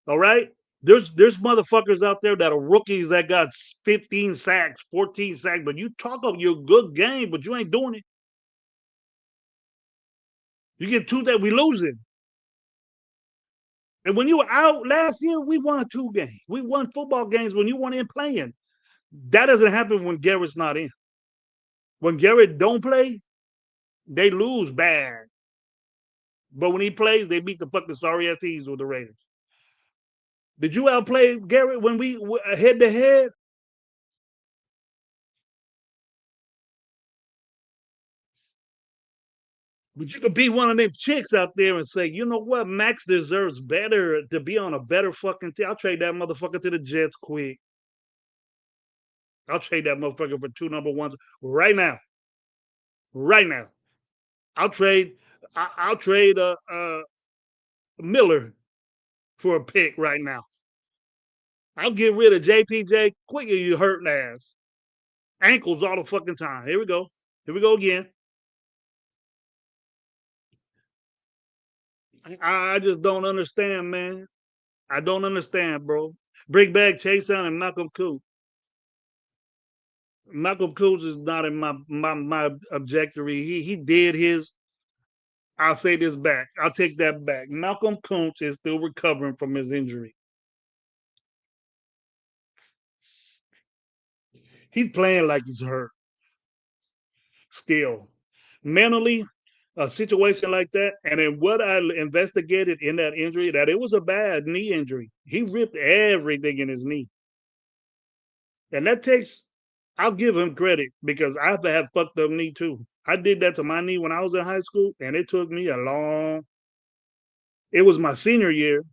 All right. There's motherfuckers out there that are rookies that got 15 sacks, 14 sacks, but you talk of your good game, but you ain't doing it. You get two that we losing. And when you were out last year, we won 2 games. We won football games when you weren't in playing. That doesn't happen when Garrett's not in. When Garrett don't play, they lose bad. But when he plays, they beat the fucking sorry ass teams with the Raiders. Did you outplay Garrett when we head to head? But you could be one of them chicks out there and say, you know what, Max deserves better to be on a better fucking team. I'll trade that motherfucker to the Jets quick. I'll trade that motherfucker for 2 number 1s right now. Right now. I'll trade. I'll trade Miller for a pick right now. I'll get rid of JPJ quicker. You hurting ass ankles all the fucking time. Here we go. Here we go again. I just don't understand, man. I don't understand, bro. Bring back Chase Young and Malcolm Coop. Malcolm Coons is not in my objectory. He did his. I'll say this back. I'll take that back. Malcolm Coons is still recovering from his injury. He's playing like he's hurt. Still, mentally, a situation like that, and then what I investigated in that injury, that it was a bad knee injury. He ripped everything in his knee, and that takes. I'll give him credit because I've had fucked up knee too. I did that to my knee when I was in high school, and it took me a long. It was my senior year,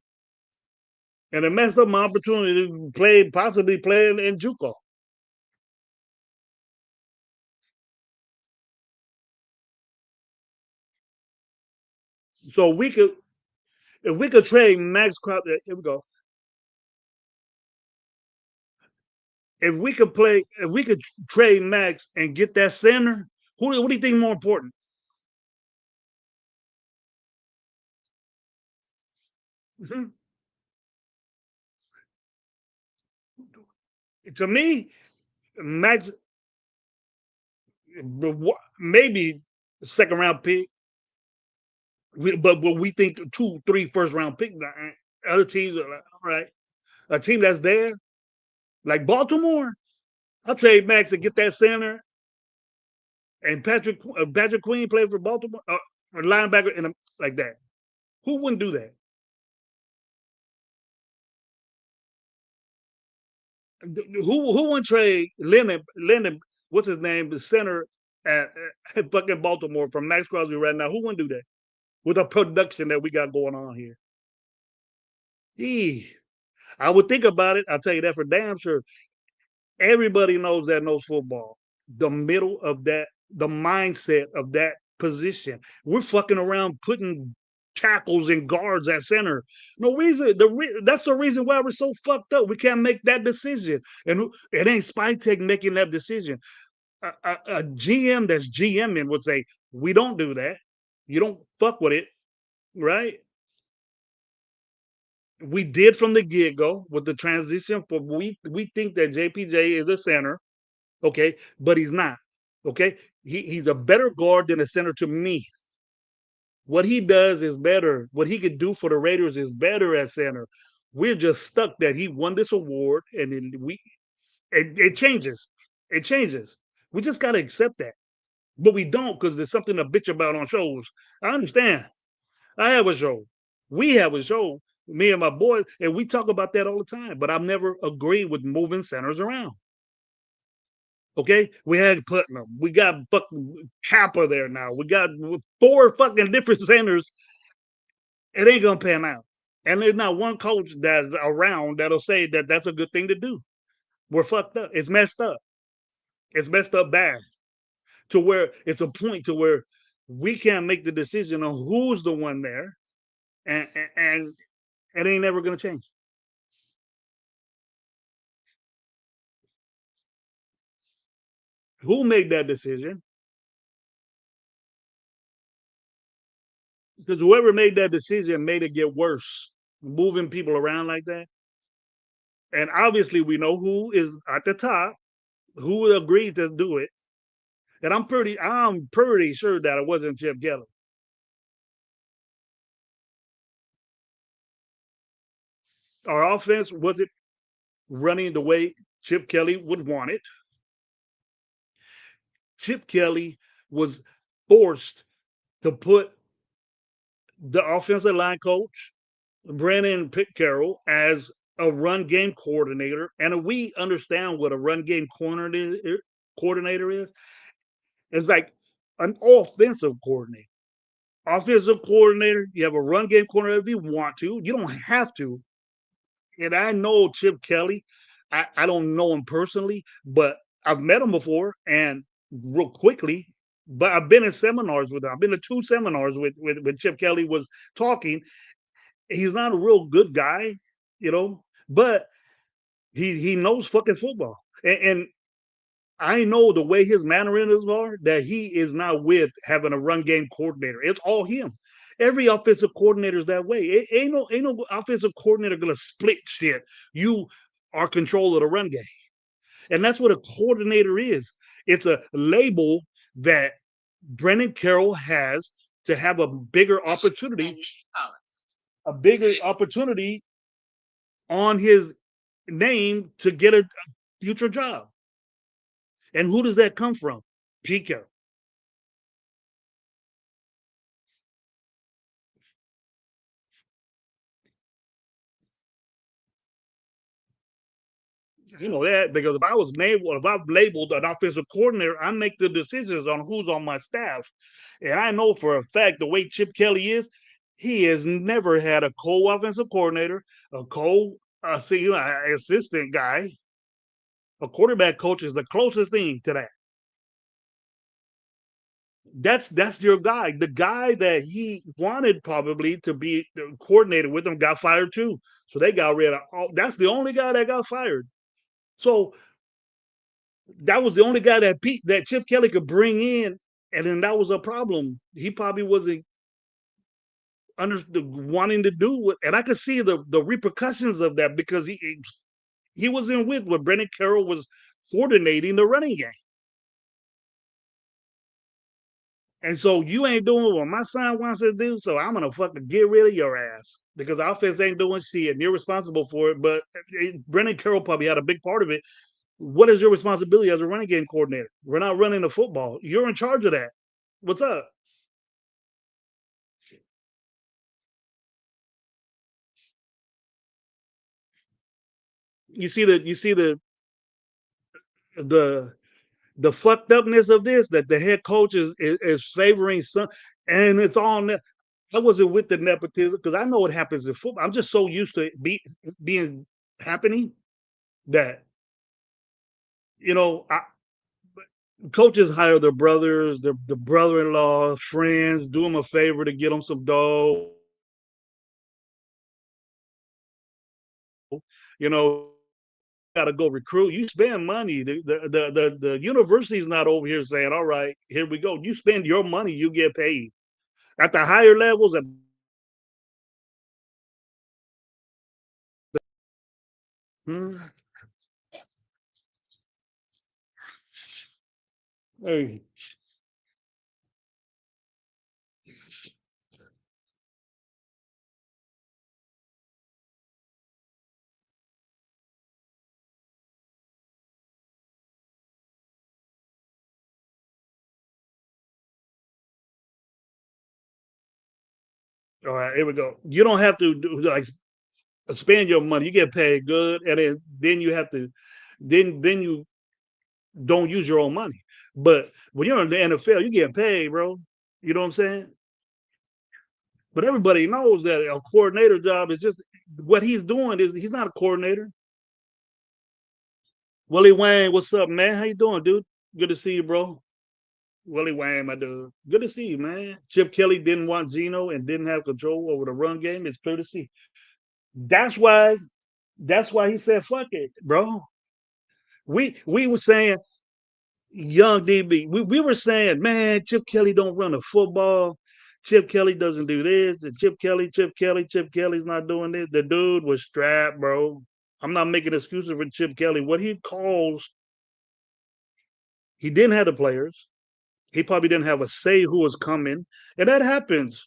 and it messed up my opportunity to play, possibly play in JUCO. So we could, if we could trade Max Crosby, here we go. If we could play, if we could trade Max and get that center, what do you think more important? Mhm. To me, Max, maybe second round pick, but we think 2, 3 first round pick. Other teams are like, all right, a team that's there, like Baltimore, I'll trade Max and get that center. And Patrick Queen played for Baltimore, or linebacker in like that. Who wouldn't do that? Who wouldn't trade Lennon? What's his name? The center at fucking Baltimore from Max Crosby right now. Who wouldn't do that with the production that we got going on here? Eee. I would think about it. I'll tell you that for damn sure. Everybody knows football. The middle of that, the mindset of that position. We're fucking around putting tackles and guards at center. No reason. That's the reason why we're so fucked up. We can't make that decision, and it ain't Spytek making that decision. A GM that's GMing would say, "We don't do that. You don't fuck with it, right?" We did from the get go with the transition. For we think that JPJ is a center, okay, but he's not. Okay, he's a better guard than a center to me. What he does is better. What he could do for the Raiders is better at center. We're just stuck that he won this award, and then it changes. It changes. We just got to accept that, but we don't because there's something to bitch about on shows. I understand. I have a show. We have a show. Me and my boys, and we talk about that all the time. But I've never agreed with moving centers around. Okay, we had Putnam. We got fucking Kappa there now. We got four fucking different centers. It ain't gonna pan out. And there's not one coach that's around that'll say that that's a good thing to do. We're fucked up. It's messed up. It's messed up bad to where it's a point to where we can't make the decision on who's the one there, and it ain't never gonna change. Who made that decision? Because whoever made that decision made it get worse, moving people around like that. And obviously, we know who is at the top, who agreed to do it. And I'm pretty sure that it wasn't Chip Kelly. Our offense wasn't running the way Chip Kelly would want it. Chip Kelly was forced to put the offensive line coach, Brandon Pitt Carroll, as a run game coordinator. And if we understand what a run game coordinator is, it's like an offensive coordinator. Offensive coordinator, you have a run game coordinator if you want to. You don't have to. And I know Chip Kelly. I don't know him personally, but I've met him before and real quickly. But I've been in seminars with him. I've been to two seminars with Chip Kelly was talking. He's not a real good guy, but he knows fucking football. And I know the way his mannerisms are that he is not with having a run game coordinator. It's all him. Every offensive coordinator is that way. It ain't no offensive coordinator gonna split shit. You are control of the run game. And that's what a coordinator is. It's a label that Brennan Carroll has to have a bigger opportunity on his name to get a future job. And who does that come from? Pete Carroll. You know that because if I've labeled an offensive coordinator, I make the decisions on who's on my staff. And I know for a fact the way Chip Kelly is, he has never had a co-offensive coordinator, a assistant guy. A quarterback coach is the closest thing to that. That's your guy. The guy that he wanted probably to be coordinated with him got fired too. So they got rid of. That's the only guy that got fired. So that was the only guy that Chip Kelly could bring in, and then that was a problem. He probably wasn't wanting to do it, and I could see the repercussions of that because he wasn't with what Brendan Carroll was coordinating the running game, and so you ain't doing what my son wants to do. So I'm gonna fucking get rid of your ass because the offense ain't doing shit, and you're responsible for it. But Brendan Carroll probably had a big part of it. What is your responsibility as a running game coordinator? We're not running the football. You're in charge of that. What's up? You see the the fucked upness of this that the head coach is favoring some, and it's all. I wasn't with the nepotism because I know what happens in football. I'm just so used to being happening that I, coaches hire their brothers, their brother-in-law, friends, do them a favor to get them some dough. You know, got to go recruit. You spend money. The university's not over here saying, "All right, here we go." You spend your money, you get paid. At the higher levels, hmm, hey, all right, here we go. You don't have to do like spend your money. You get paid good, and then you have to then you don't use your own money. But when you're in the NFL, you get paid, bro. You know what I'm saying? But everybody knows that a coordinator job is just what he's doing is he's not a coordinator. Willie Wayne, what's up, man? How you doing, dude? Good to see you, bro. Willie Wayne, my dude. Good to see you, man. Chip Kelly didn't want Geno and didn't have control over the run game. It's clear to see. That's why. That's why he said, "Fuck it, bro." We were saying young DB. We were saying, man, Chip Kelly don't run the football. Chip Kelly doesn't do this. And Chip Kelly's not doing this. The dude was strapped, bro. I'm not making excuses for Chip Kelly. What he calls, he didn't have the players. He probably didn't have a say who was coming. And that happens.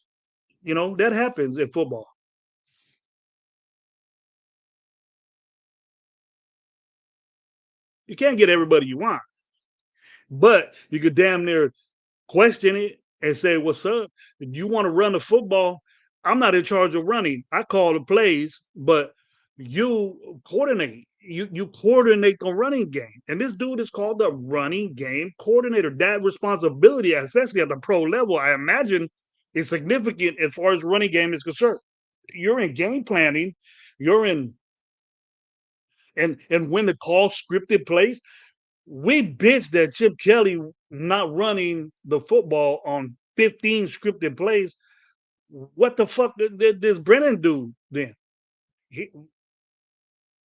That happens in football. You can't get everybody you want, but you could damn near question it and say, "What's up? If you want to run the football, I'm not in charge of running. I call the plays, but you coordinate. You coordinate the running game." And this dude is called the running game coordinator. That responsibility, especially at the pro level, I imagine is significant as far as running game is concerned. You're in game planning, you're in and when the call scripted plays, we bitched that Chip Kelly not running the football on 15 scripted plays. What the fuck did this Brennan do then? He,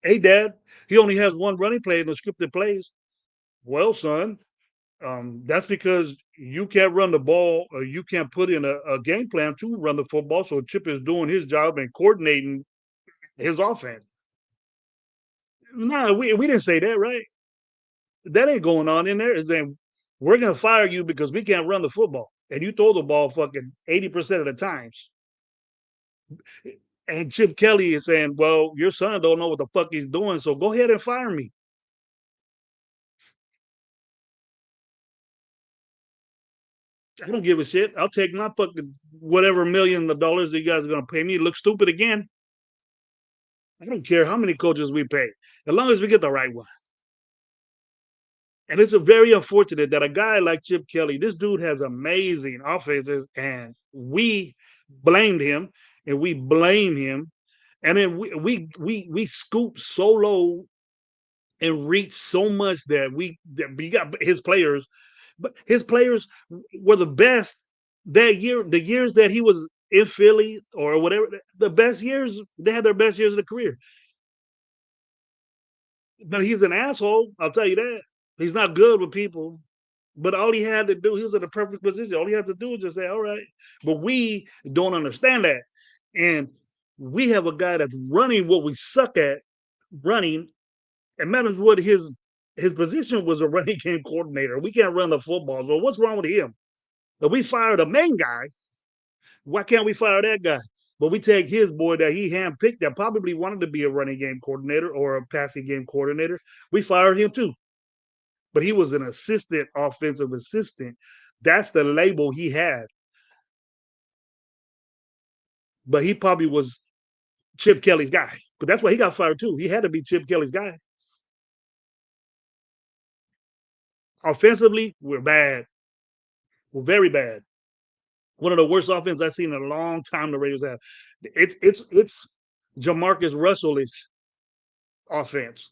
hey, Dad, he only has one running play in the scripted plays. Well, son, that's because you can't run the ball or you can't put in a game plan to run the football. So Chip is doing his job and coordinating his offense. No, we didn't say that, right? That ain't going on in there. Is saying we're gonna fire you because we can't run the football and you throw the ball fucking 80% of the times. And Chip Kelly is saying, "Well, your son don't know what the fuck he's doing, so go ahead and fire me." I don't give a shit. I'll take my fucking whatever million of dollars that you guys are gonna pay me. Look stupid again. I don't care how many coaches we pay, as long as we get the right one. And it's a very unfortunate that a guy like Chip Kelly, this dude has amazing offenses, and we blamed him and we blame him, and then we scoop so low and reach so much that we got his players, but his players were the best that year. The years that he was in Philly or whatever, the best years they had their best years of the career. But he's an asshole. I'll tell you that. He's not good with people. But all he had to do, he was in a perfect position. All he had to do was just say, "All right." But we don't understand that. And we have a guy that's running what we suck at running. And matters what his position was a running game coordinator. We can't run the football. So what's wrong with him? But we fired the main guy. Why can't we fire that guy? But we take his boy that he handpicked that probably wanted to be a running game coordinator or a passing game coordinator. We fired him too. But he was an assistant offensive assistant. That's the label he had. But he probably was Chip Kelly's guy. But that's why he got fired too. He had to be Chip Kelly's guy. Offensively, we're bad. We're very bad. One of the worst offenses I've seen in a long time the Raiders have. It's Jamarcus Russell's offense.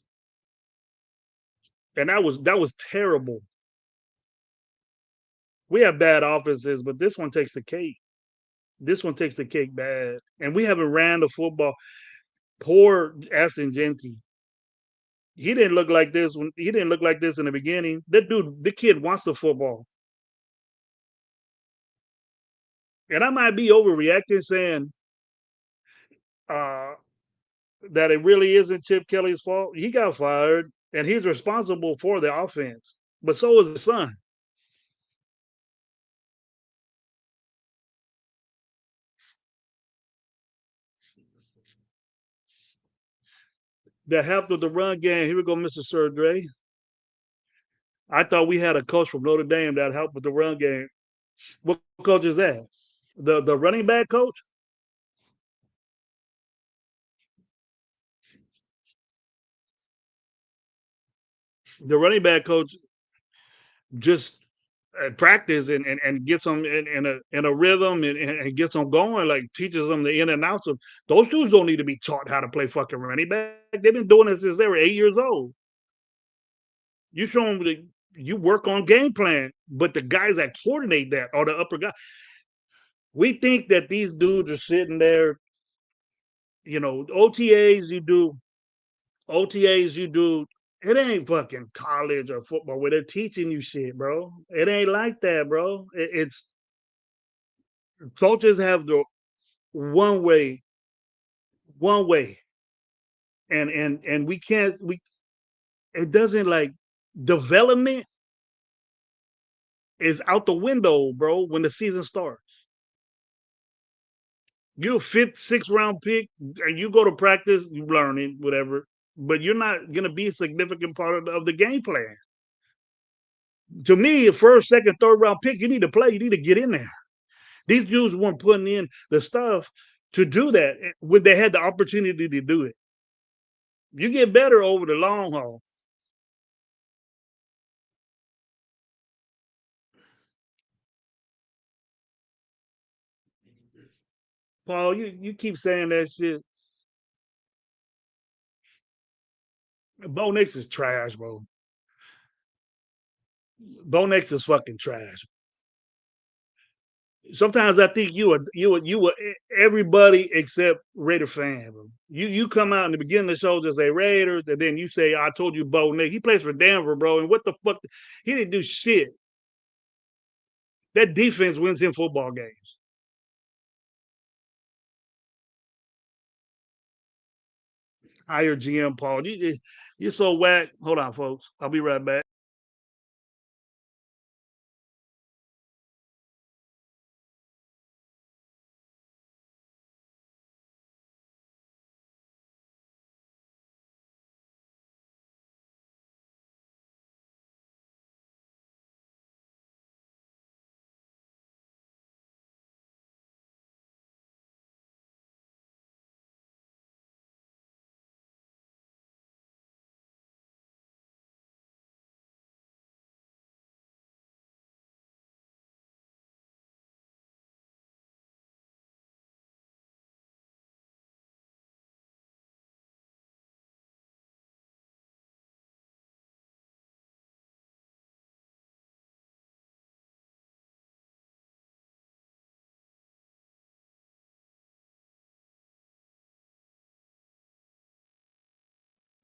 And that was terrible. We have bad offenses, but this one takes the cake. This one takes the cake bad. And we haven't ran the football. Poor Aston Genty. He didn't look like this when he didn't look like this in the beginning. That dude, the kid wants the football. And I might be overreacting saying uh, that it really isn't Chip Kelly's fault. He got fired and he's responsible for the offense, but so is his son. That helped with the run game. Here we go, Mr. Sir Dre. I thought we had a coach from Notre Dame that helped with the run game. What coach is that? The running back coach? The running back coach just practice and gets them in a rhythm and gets them going, like teaches them the in and outs of those dudes don't need to be taught how to play fucking running back. They've been doing this since they were 8 years old. You show them you work on game plan, but the guys that coordinate that are the upper guy. We think that these dudes are sitting there, OTAs you do, OTAs you do. It ain't fucking college or football where they're teaching you shit, bro. It ain't like that, bro. It's coaches have the one way, one way, and we can't. We it doesn't like development is out the window, bro. When the season starts, you're a fifth, sixth round pick, and you go to practice, you learning whatever, but you're not gonna be a significant part of the game plan. To me, a first, second, third round pick, you need to play. You need to get in there. These dudes weren't putting in the stuff to do that when they had the opportunity to do it. You get better over the long haul. Paul, you keep saying that shit. Bo Nix is trash, bro. Bo Nix is fucking trash. Sometimes I think you were everybody except Raider fan, bro. You come out in the beginning of the show just say Raiders, and then you say I told you Bo Nix. He plays for Denver, bro. And what the fuck? He didn't do shit. That defense wins him football games. Hire GM Paul. You're so whack. Hold on, folks. I'll be right back.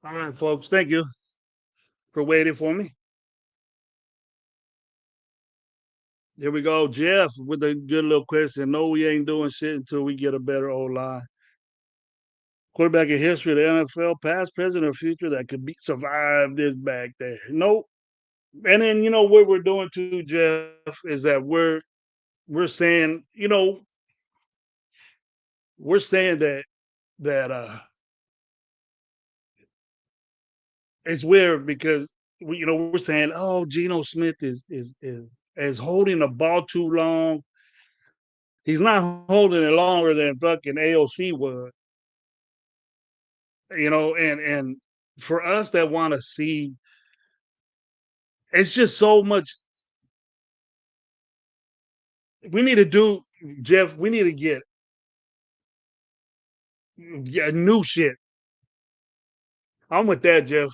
All right, folks. Thank you for waiting for me. Here we go, Jeff, with a good little question. No, we ain't doing shit until we get a better O line. Quarterback in history of the NFL, past, present, or future that could be survive this back there. Nope. And then what we're doing too, Jeff, is that we're saying, we're saying that it's weird because we're saying, oh, Geno Smith is holding the ball too long. He's not holding it longer than fucking AOC was, and for us that want to see, it's just so much we need to do, Jeff. We need to get new shit. I'm with that, Jeff.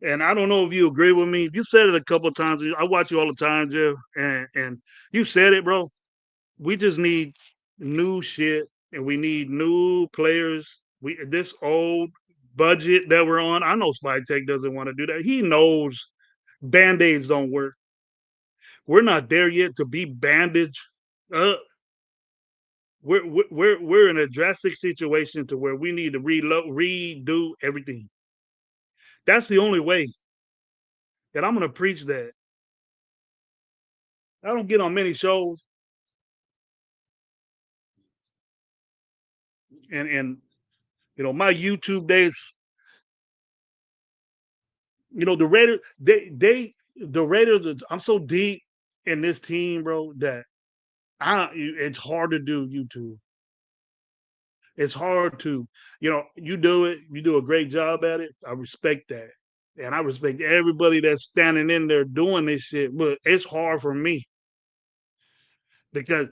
And I don't know if you agree with me. You said it a couple of times. I watch you all the time, Jeff, and you said it, bro. We just need new shit, and we need new players. We this old. budget that we're on. I know Spy Tech doesn't want to do that. He knows band-aids don't work. We're not there yet to be bandaged up. We're in a drastic situation to where we need to redo everything. That's the only way. And I'm gonna preach that. I don't get on many shows, and my YouTube days. The Raiders. The Raiders. I'm so deep in this team, bro, that it's hard to do YouTube. It's hard to, you do it. You do a great job at it. I respect that, and I respect everybody that's standing in there doing this shit. But it's hard for me because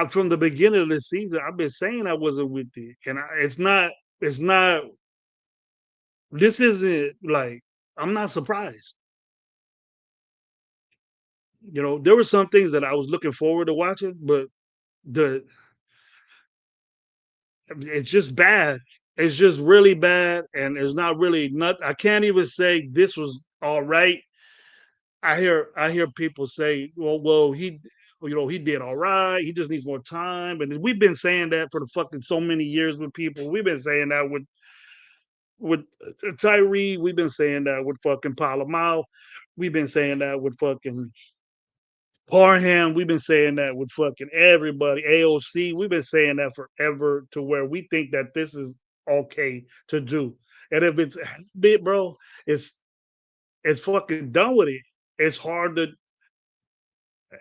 from the beginning of the season, I've been saying I wasn't with it, and it's not. It's not. This isn't like I'm not surprised. There were some things that I was looking forward to watching, but the it's just bad. It's just really bad, and there's not really not. I can't even say this was all right. I hear people say, well, he did all right. He just needs more time, and we've been saying that for the fucking so many years with people. We've been saying that with Tyree. We've been saying that with fucking Palomao. We've been saying that with fucking Parham. We've been saying that with fucking everybody. AOC. We've been saying that forever to where we think that this is okay to do. And if it's bit, bro, it's fucking done with it. It's hard to.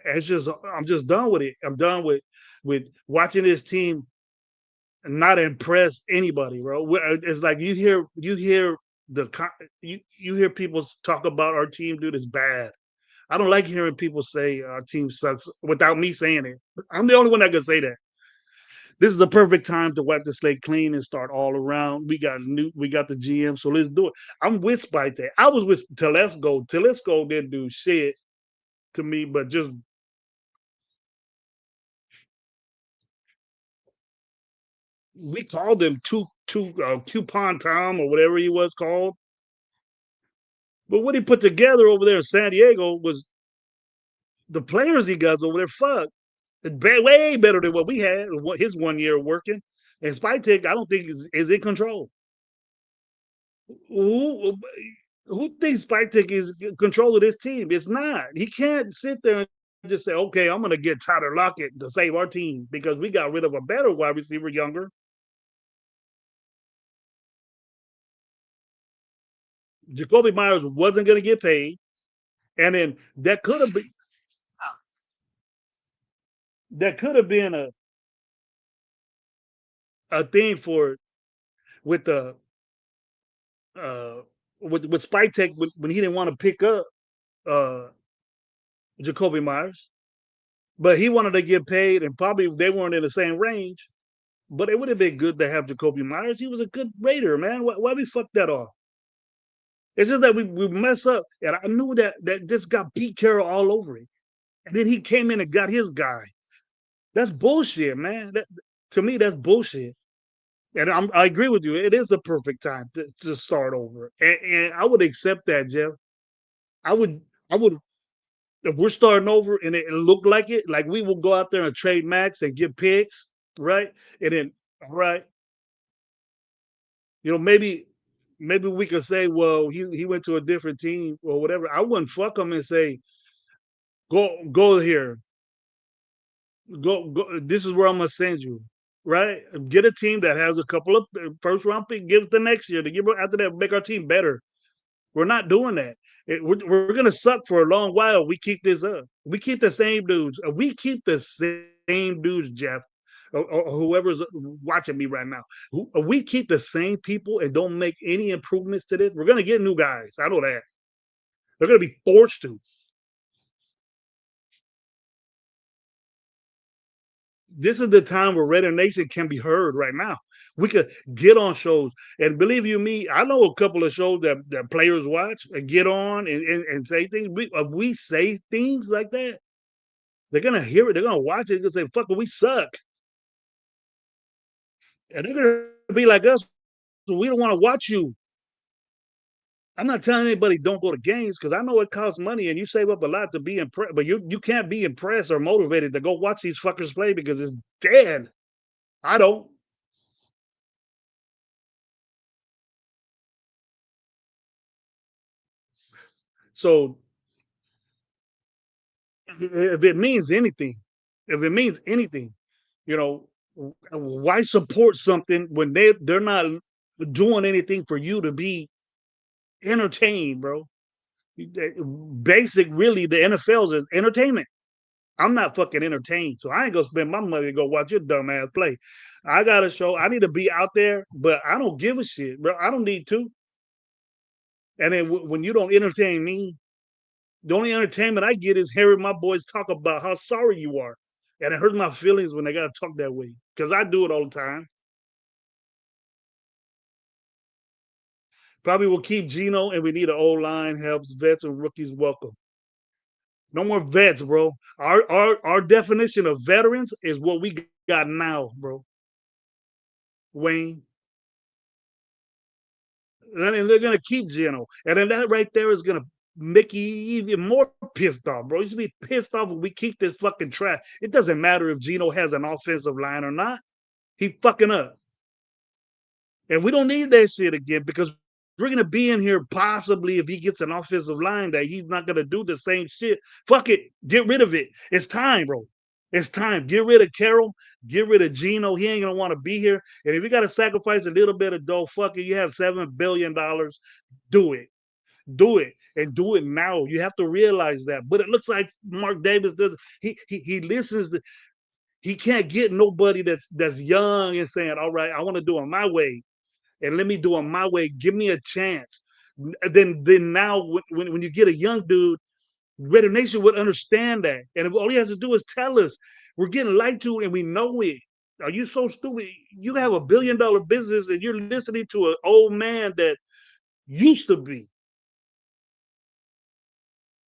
It's just I'm just done with it. I'm done with watching this team not impress anybody, bro. It's like you hear you hear people talk about our team, dude, is bad. I don't like hearing people say our team sucks without me saying it. I'm the only one that can say that. This is the perfect time to wipe the slate clean and start all around. We got the GM, so let's do it. I'm with Spite. I was with Telesco. Telesco didn't do shit to me, but just we called him two coupon Tom or whatever he was called. But what he put together over there in San Diego was the players he got over there. Fuck, way better than what we had. What his 1 year working, and Spytek, I don't think is in control. Who who thinks Spytek is in control of this team? It's not. He can't sit there and just say, "Okay, I'm going to get Tyler Lockett to save our team because we got rid of a better wide receiver, younger." Jacoby Myers wasn't going to get paid, and then that could have been a thing for with the uh with Spike Tech when he didn't want to pick up uh Jacoby Myers, but he wanted to get paid, and probably they weren't in the same range. But it would have been good to have Jacoby Myers. He was a good Raider, man. Why we fuck that off? It's just that we mess up, and I knew that this got Pete Carroll all over it, and then he came in and got his guy. That's bullshit, man. To me, that's bullshit. And I agree with you. It is the perfect time to start over, and I would accept that, Jeff. I would, I would, if we're starting over and it looked like it, like we will go out there and trade Max and get picks, right? And then, right, maybe we could say, well, he went to a different team or whatever. I wouldn't fuck him and say, go here, go. This is where I'm gonna send you, right? Get a team that has a couple of first round pick. Give it the next year to give after that, make our team better. We're not doing that. We're going to suck for a long while. We keep this up. We keep the same dudes. We keep the same dudes, Jeff, or whoever's watching me right now. We keep the same people and don't make any improvements to this. We're going to get new guys. I know that. They're going to be forced to. This is the time where Raider Nation can be heard right now. We could get on shows. And believe you me, I know a couple of shows that players watch and get on and say things. We say things like that, they're gonna hear it, they're gonna watch it, they're gonna say, fuck it, we suck. And they're gonna be like us. we don't want to watch you. I'm not telling anybody don't go to games because I know it costs money and you save up a lot to be impressed, but you can't be impressed or motivated to go watch these fuckers play because it's dead. I don't. So if it means anything, if it means anything, you know, why support something when they're not doing anything for you to be entertained, bro? Basic, really, the NFL's is entertainment. I'm not fucking entertained, so I ain't gonna spend my money to go watch your dumb ass play. I got to show. I need to be out there, but I don't give a shit, bro. I don't need to. And then when you don't entertain me, the only entertainment I get is hearing my boys talk about how sorry you are, and it hurts my feelings when they gotta talk that way because I do it all the time. Probably will keep Geno, and we need an O line helps vets and rookies welcome. No more vets, bro. Our definition of veterans is what we got now, bro. Wayne, and they're gonna keep Geno, and then that right there is gonna make you even more pissed off, bro. You should be pissed off when we keep this fucking trash. It doesn't matter if Geno has an offensive line or not. He fucking up, and we don't need that shit again because we're gonna be in here possibly if he gets an offensive line that he's not gonna do the same shit. Fuck it, get rid of it. It's time, bro. It's time. Get rid of Carroll. Get rid of Geno. He ain't gonna want to be here. And if you gotta sacrifice a little bit of dough, fuck it. You have $7 billion. Do it. Do it. And do it now. You have to realize that. But it looks like Mark Davis does. He listens. He can't get nobody that's young and saying, "All right, I want to do it my way, and let me do it my way. Give me a chance." Then now when you get a young dude, Raider Nation would understand that. And all he has to do is tell us we're getting lied to and we know it. Are you so stupid? You have $1 billion business and you're listening to an old man that used to be.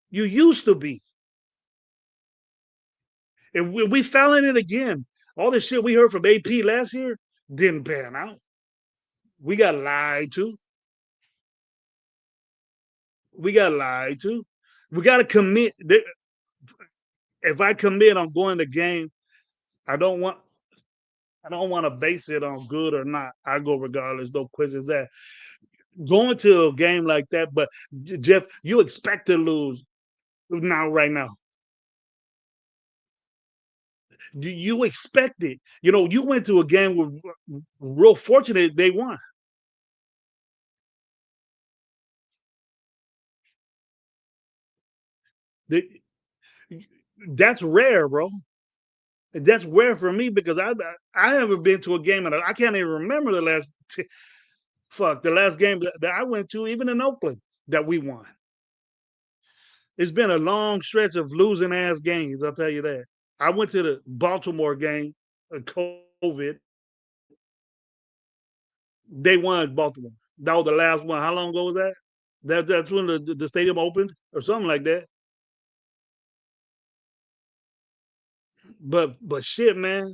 You used to be. And we fell in it again. All the shit we heard from AP last year didn't pan out. We got lied to. We got lied to. We got to commit. If I commit on going to game, I don't want I don't want to base it on good or not. I go regardless, no questions that. Going to a game like that, but Jeff, you expect to lose now, right now. You expect it. You know, you went to a game with real fortunate they won. They- That's rare, bro. That's rare for me because I haven't been to a game and I can't even remember the last game that I went to, even in Oakland, that we won. It's been a long stretch of losing ass games. I'll tell you that. I went to the Baltimore game, COVID. They won Baltimore. That was the last one. How long ago was that? That's when the stadium opened or something like that. But shit, man,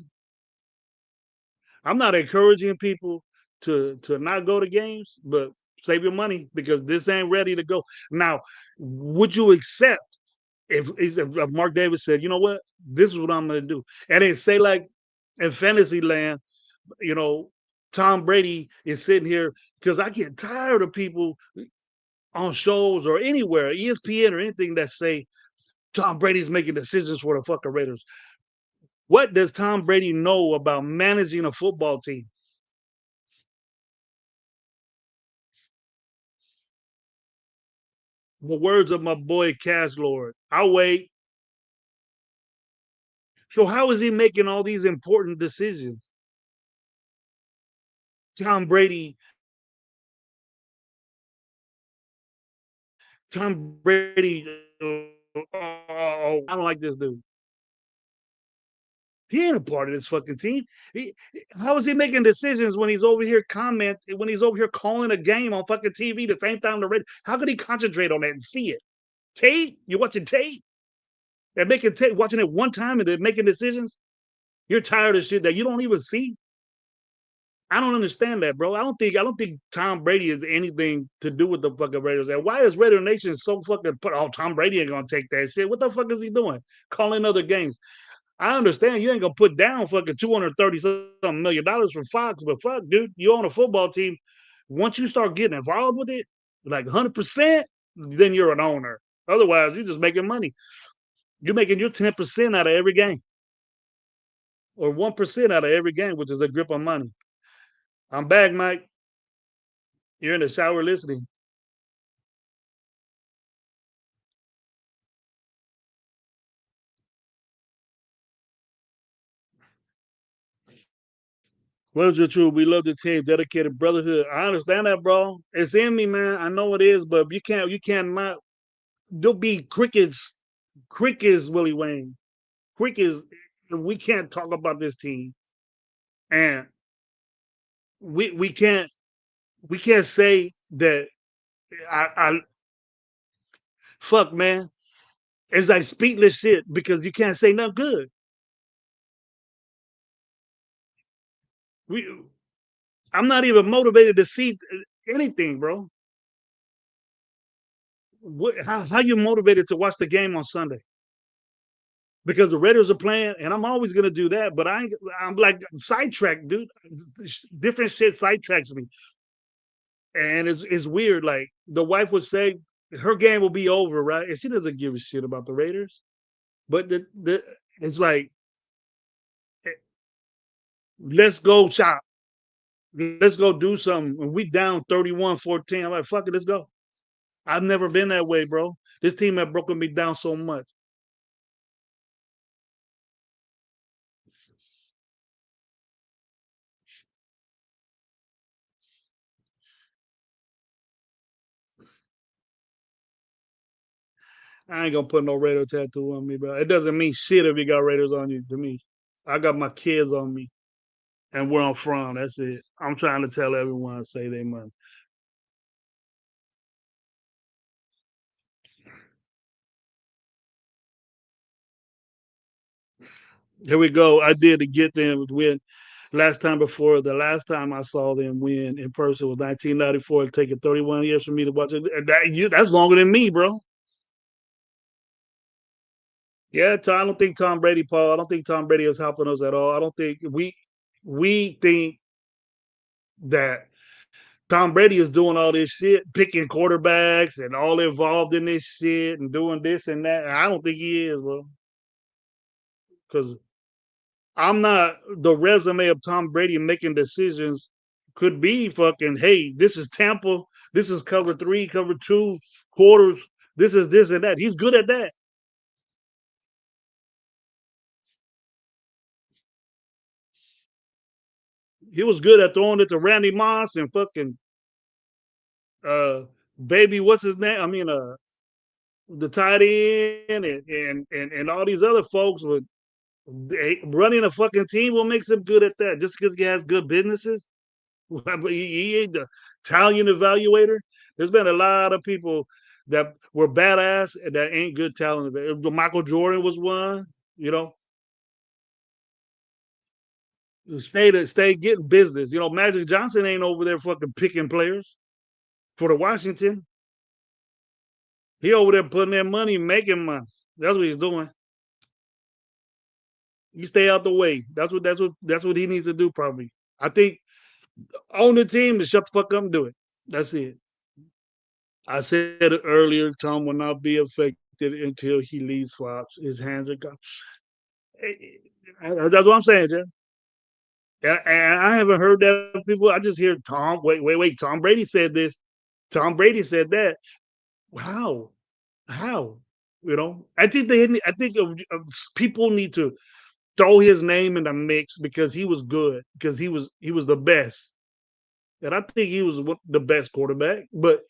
I'm not encouraging people to not go to games, but save your money because this ain't ready to go. Now, would you accept if Mark Davis said, you know what, this is what I'm gonna do, and then say like in fantasy land, you know, Tom Brady is sitting here because I get tired of people on shows or anywhere, ESPN or anything that say Tom Brady's making decisions for the fucking Raiders. What does Tom Brady know about managing a football team? The words of my boy Cash Lord. I'll wait. So how is he making all these important decisions? Tom Brady, Tom Brady. I don't like this dude. He ain't a part of this fucking team. How is he making decisions when he's over here when he's over here calling a game on fucking TV the same time the red? How could he concentrate on that and see it? Tape? You're watching tape and making tape, watching it one time and then making decisions. You're tired of shit that you don't even see. I don't understand that, bro. I don't think Tom Brady has anything to do with the fucking Raiders. And why is Raider Nation so fucking put? Oh, Tom Brady ain't gonna take that shit. What the fuck is he doing? Calling other games. I understand you ain't gonna put down fucking $230 for Fox, but fuck, dude, you own a football team. Once you start getting involved with it, like 100%, then you're an owner. Otherwise, you're just making money. You're making your 10% out of every game, or 1% out of every game, which is a grip of money. I'm back, Mike. You're in the shower listening. What is your truth? We love the team, dedicated brotherhood. I understand that, bro. It's in me, man. I know it is, but you can't not. There'll be crickets, Willie Wayne. Crickets. We can't talk about this team, and we can't say that. I fuck, man. It's like speechless shit because you can't say nothing good. We, I'm not even motivated to see anything, bro. How you motivated to watch the game on Sunday? Because the Raiders are playing, and I'm always gonna do that. But I'm like sidetracked, dude. Different shit sidetracks me, and it's weird. Like the wife would say, her game will be over, right? And she doesn't give a shit about the Raiders. But the it's like, eh, let's go shop, let's go do something. When we down 31-14, I'm like, fuck it, let's go. I've never been that way, bro. This team had broken me down so much. I ain't gonna put no Raider tattoo on me, bro. It doesn't mean shit if you got Raiders on you to me. I got my kids on me and where I'm from. That's it. I'm trying to tell everyone say they money. Here we go. I did to get them to win. The last time I saw them win in person was 1994. It taken 31 years for me to watch it. That's longer than me, bro. Yeah, I don't think Tom Brady, Paul. I don't think Tom Brady is helping us at all. I don't think we think that Tom Brady is doing all this shit, picking quarterbacks and all involved in this shit and doing this and that. I don't think he is, bro. Because I'm not the resume of Tom Brady making decisions could be fucking, hey, this is Tampa, this is cover three, cover two, quarters, this is this and that. He's good at that. He was good at throwing it to Randy Moss and fucking uh baby, what's his name? I mean the tight end and all these other folks with running a fucking team. What makes him good at that? Just because he has good businesses? He ain't the Italian evaluator. There's been a lot of people that were badass and that ain't good talent. Michael Jordan was one. You know, stay getting business. You know, Magic Johnson ain't over there fucking picking players for the Washington. He over there putting that money, making money. That's what he's doing. You stay out the way. That's what he needs to do. Probably. I think on the team to shut the fuck up and do it. That's it. I said it earlier. Tom will not be affected until he leaves Fox. His hands are gone. That's what I'm saying, Jeff. And I haven't heard that from people. I just hear Tom. Wait. Tom Brady said this. Tom Brady said that. How? How? You know, I think people need to throw his name in the mix because he was good, because he was the best, and I think he was the best quarterback. But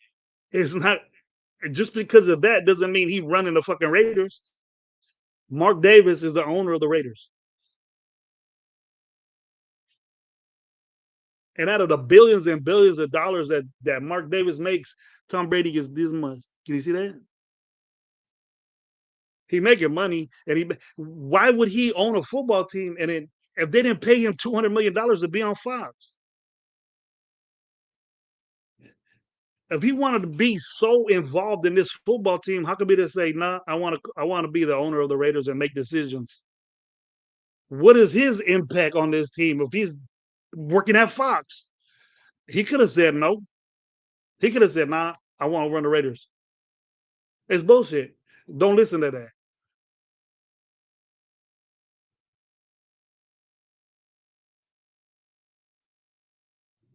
it's not just because of that doesn't mean he's running the fucking Raiders. Mark Davis is the owner of the Raiders, and out of the billions and billions of dollars that Mark Davis makes, Tom Brady gets this much. Can you see that? He making money, and why would he own a football team and if they didn't pay him $200 million to be on Fox? If he wanted to be so involved in this football team, how could he just say, "Nah, I want to be the owner of the Raiders and make decisions"? What is his impact on this team if he's working at Fox? He could have said no. He could have said, "Nah, I want to run the Raiders." It's bullshit. Don't listen to that.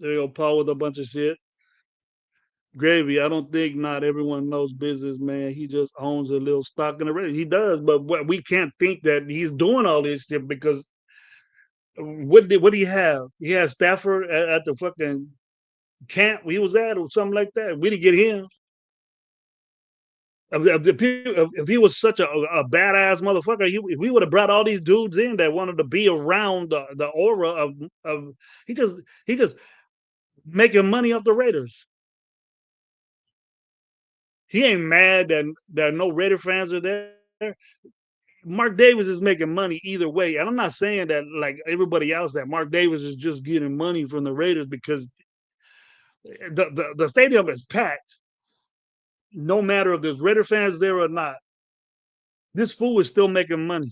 There you go, Paul, with a bunch of shit. Gravy, I don't think not everyone knows business, man. He just owns a little stock in the Raiders. He does, but we can't think that he's doing all this shit because what did he have? He had Stafford at the fucking camp he was at or something like that. We didn't get him. If he was such a badass motherfucker, we would have brought all these dudes in that wanted to be around the aura of he just he just making money off the Raiders. He ain't mad that no Raider fans are there. Mark Davis is making money either way, and I'm not saying that like everybody else that Mark Davis is just getting money from the Raiders because the stadium is packed. No matter if there's Raider fans there or not, this fool is still making money.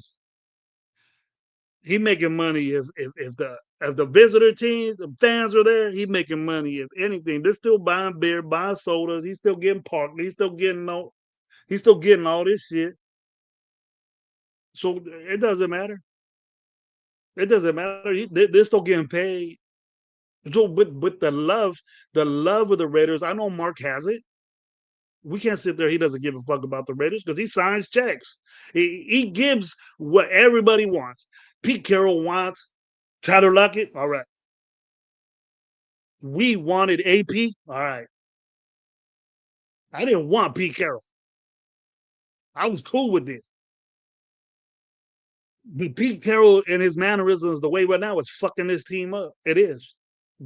He making money if the visitor teams, the fans are there, he making money. If anything, they're still buying beer, buying sodas. He's still getting parked. He's still getting all this shit. So it doesn't matter. It doesn't matter. They're still getting paid. So with the love of the Raiders, I know Mark has it. We can't sit there. He doesn't give a fuck about the Raiders because he signs checks. He gives what everybody wants. Pete Carroll wants Tyler Lockett. All right. We wanted AP. All right. I didn't want Pete Carroll. I was cool with it. But Pete Carroll and his mannerisms, the way right now, is fucking this team up. It is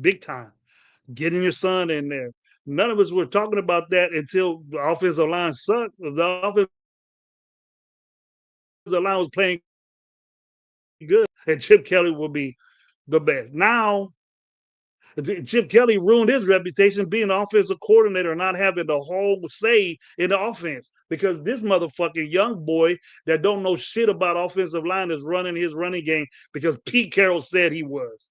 big time. Getting your son in there. None of us were talking about that until the offensive line sucked. The offensive line was playing good, and Chip Kelly will be the best. Now, Chip Kelly ruined his reputation being the offensive coordinator, not having the whole say in the offense because this motherfucking young boy that don't know shit about offensive line is running his running game because Pete Carroll said he was.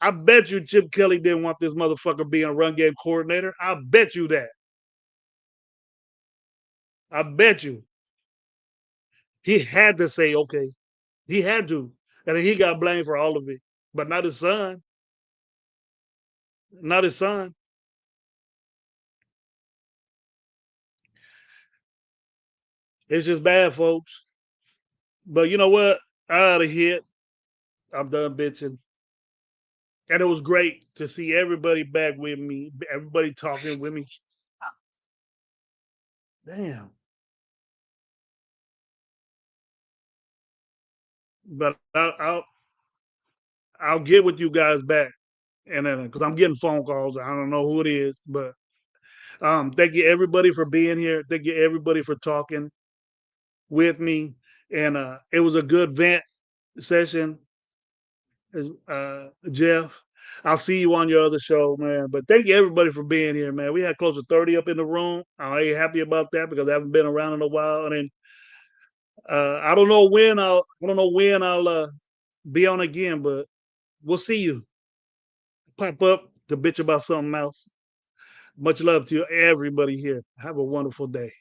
I bet you Chip Kelly didn't want this motherfucker being a run game coordinator. I bet you that. I bet you. He had to say, okay. He had to. And he got blamed for all of it. But not his son. Not his son. It's just bad, folks. But you know what? I ought to hit. I'm done bitching. And it was great to see everybody back with me, everybody talking with me. Damn. But I'll get with you guys back. And then because I'm getting phone calls. I don't know who it is, but thank you everybody for being here. Thank you everybody for talking with me. And it was a good vent session, Jeff. I'll see you on your other show, man. But thank you everybody for being here, man. We had close to 30 up in the room. I'm really happy about that because I haven't been around in a while. And then I don't know when I'll be on again, but we'll see you. Pop up to bitch about something else. Much love to you, everybody here. Have a wonderful day.